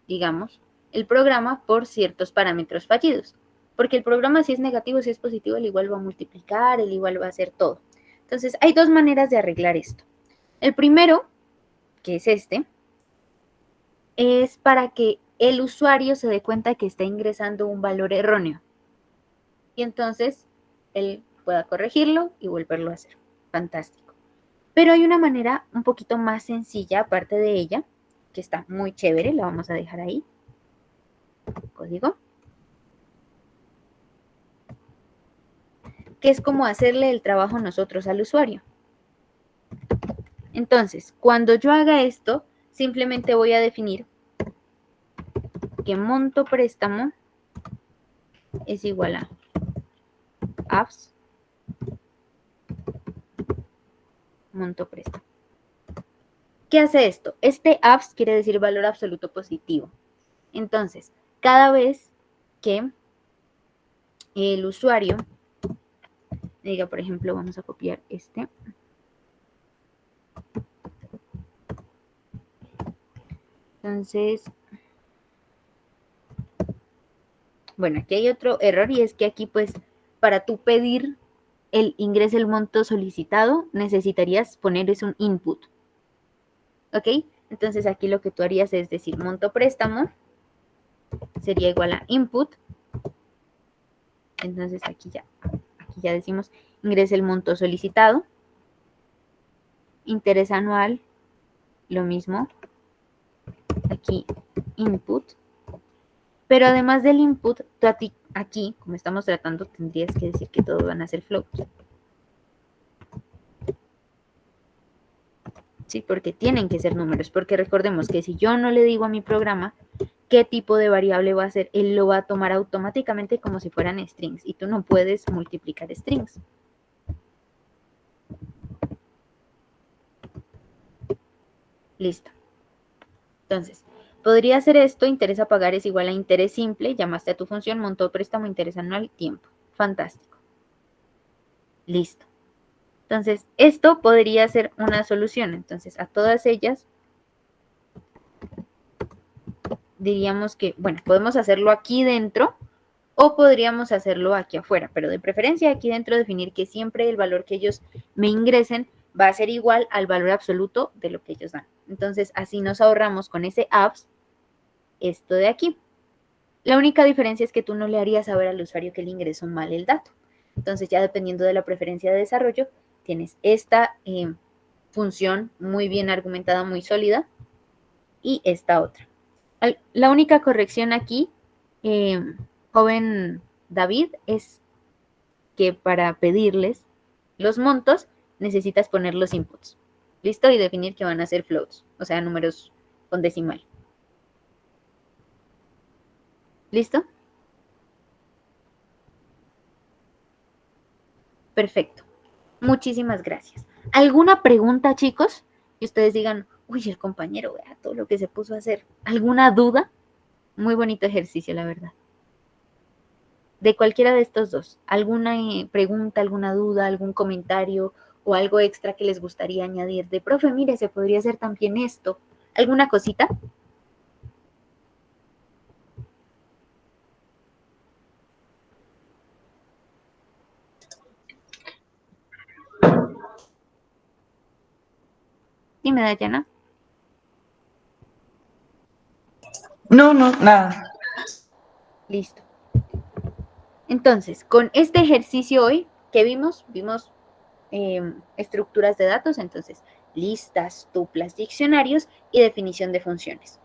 digamos, el programa por ciertos parámetros fallidos. Porque el programa si es negativo, si es positivo, el igual va a multiplicar, el igual va a hacer todo. Entonces, hay dos maneras de arreglar esto. El primero, que es este, es para que el usuario se dé cuenta que está ingresando un valor erróneo. Y entonces, él pueda corregirlo y volverlo a hacer. Fantástico. Pero hay una manera un poquito más sencilla, aparte de ella, que está muy chévere, la vamos a dejar ahí. Código. Que es como hacerle el trabajo nosotros al usuario. Entonces, cuando yo haga esto, simplemente voy a definir que monto préstamo es igual a apps monto préstamo. ¿Qué hace esto? Este apps quiere decir valor absoluto positivo. Entonces, cada vez que el usuario diga, por ejemplo, vamos a copiar este. Entonces, bueno, aquí hay otro error y es que aquí pues para tú pedir el ingreso el monto solicitado necesitarías poner es un input. ¿Ok? Entonces aquí lo que tú harías es decir monto préstamo sería igual a input. Entonces aquí ya decimos ingrese el monto solicitado. Interés anual, lo mismo. Aquí input. Pero además del input, tú aquí, como estamos tratando, tendrías que decir que todos van a ser float. Sí, porque tienen que ser números, porque recordemos que si yo no le digo a mi programa qué tipo de variable va a ser, él lo va a tomar automáticamente como si fueran strings, y tú no puedes multiplicar strings. Listo. Entonces, podría ser esto, interés a pagar es igual a interés simple, llamaste a tu función, monto préstamo, interés anual, tiempo. Fantástico. Listo. Entonces, esto podría ser una solución. Entonces, a todas ellas diríamos que, bueno, podemos hacerlo aquí dentro o podríamos hacerlo aquí afuera, pero de preferencia aquí dentro definir que siempre el valor que ellos me ingresen va a ser igual al valor absoluto de lo que ellos dan. Entonces, así nos ahorramos con ese apps esto de aquí. La única diferencia es que tú no le harías saber al usuario que le ingresó mal el dato. Entonces, ya dependiendo de la preferencia de desarrollo, tienes esta función muy bien argumentada, muy sólida, y esta otra. La única corrección aquí, joven David, es que para pedirles los montos necesitas poner los inputs. ¿Listo? Y definir que van a ser floats, o sea, números con decimal. ¿Listo? Perfecto. Muchísimas gracias. ¿Alguna pregunta, chicos? Que ustedes digan, uy, el compañero, vea todo lo que se puso a hacer. ¿Alguna duda? Muy bonito ejercicio, la verdad. De cualquiera de estos dos. ¿Alguna pregunta, alguna duda, algún comentario o algo extra que les gustaría añadir? De, profe, mire, se podría hacer también esto. ¿Alguna cosita? Dime, Dayana. No, no, nada. Listo. Entonces, con este ejercicio hoy, ¿qué vimos? Vimos estructuras de datos, entonces, listas, tuplas, diccionarios y definición de funciones.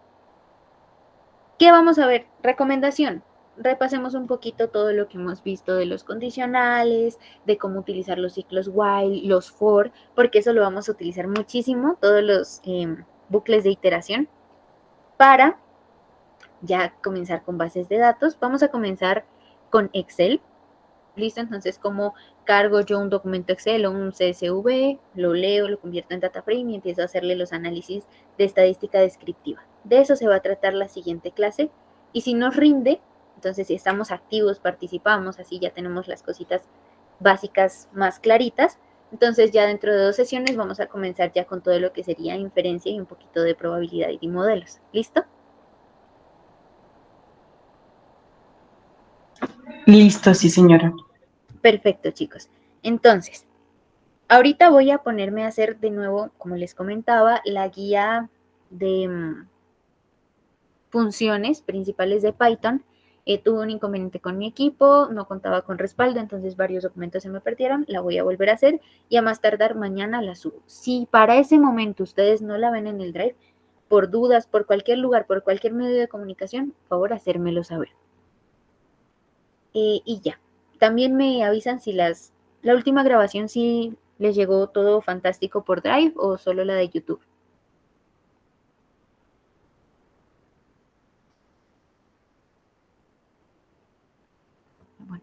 ¿Qué vamos a ver? Recomendación. Repasemos un poquito todo lo que hemos visto de los condicionales, de cómo utilizar los ciclos while, los for, porque eso lo vamos a utilizar muchísimo, todos los bucles de iteración, para ya comenzar con bases de datos. Vamos a comenzar con Excel. Listo, entonces como cargo yo un documento Excel o un CSV, lo leo, lo convierto en data frame y empiezo a hacerle los análisis de estadística descriptiva. De eso se va a tratar la siguiente clase. Y si nos rinde, entonces si estamos activos, participamos, así ya tenemos las cositas básicas más claritas. Entonces ya dentro de 2 sesiones vamos a comenzar ya con todo lo que sería inferencia y un poquito de probabilidad y modelos. ¿Listo? Listo, sí, señora. Perfecto, chicos. Entonces, ahorita voy a ponerme a hacer de nuevo, como les comentaba, la guía de funciones principales de Python. Tuve un inconveniente con mi equipo, no contaba con respaldo, entonces varios documentos se me perdieron. La voy a volver a hacer y a más tardar mañana la subo. Si para ese momento ustedes no la ven en el Drive, por dudas, por cualquier lugar, por cualquier medio de comunicación, por favor, hacérmelo saber. Y ya. También me avisan si la última grabación sí les llegó todo fantástico por Drive o solo la de YouTube. Bueno,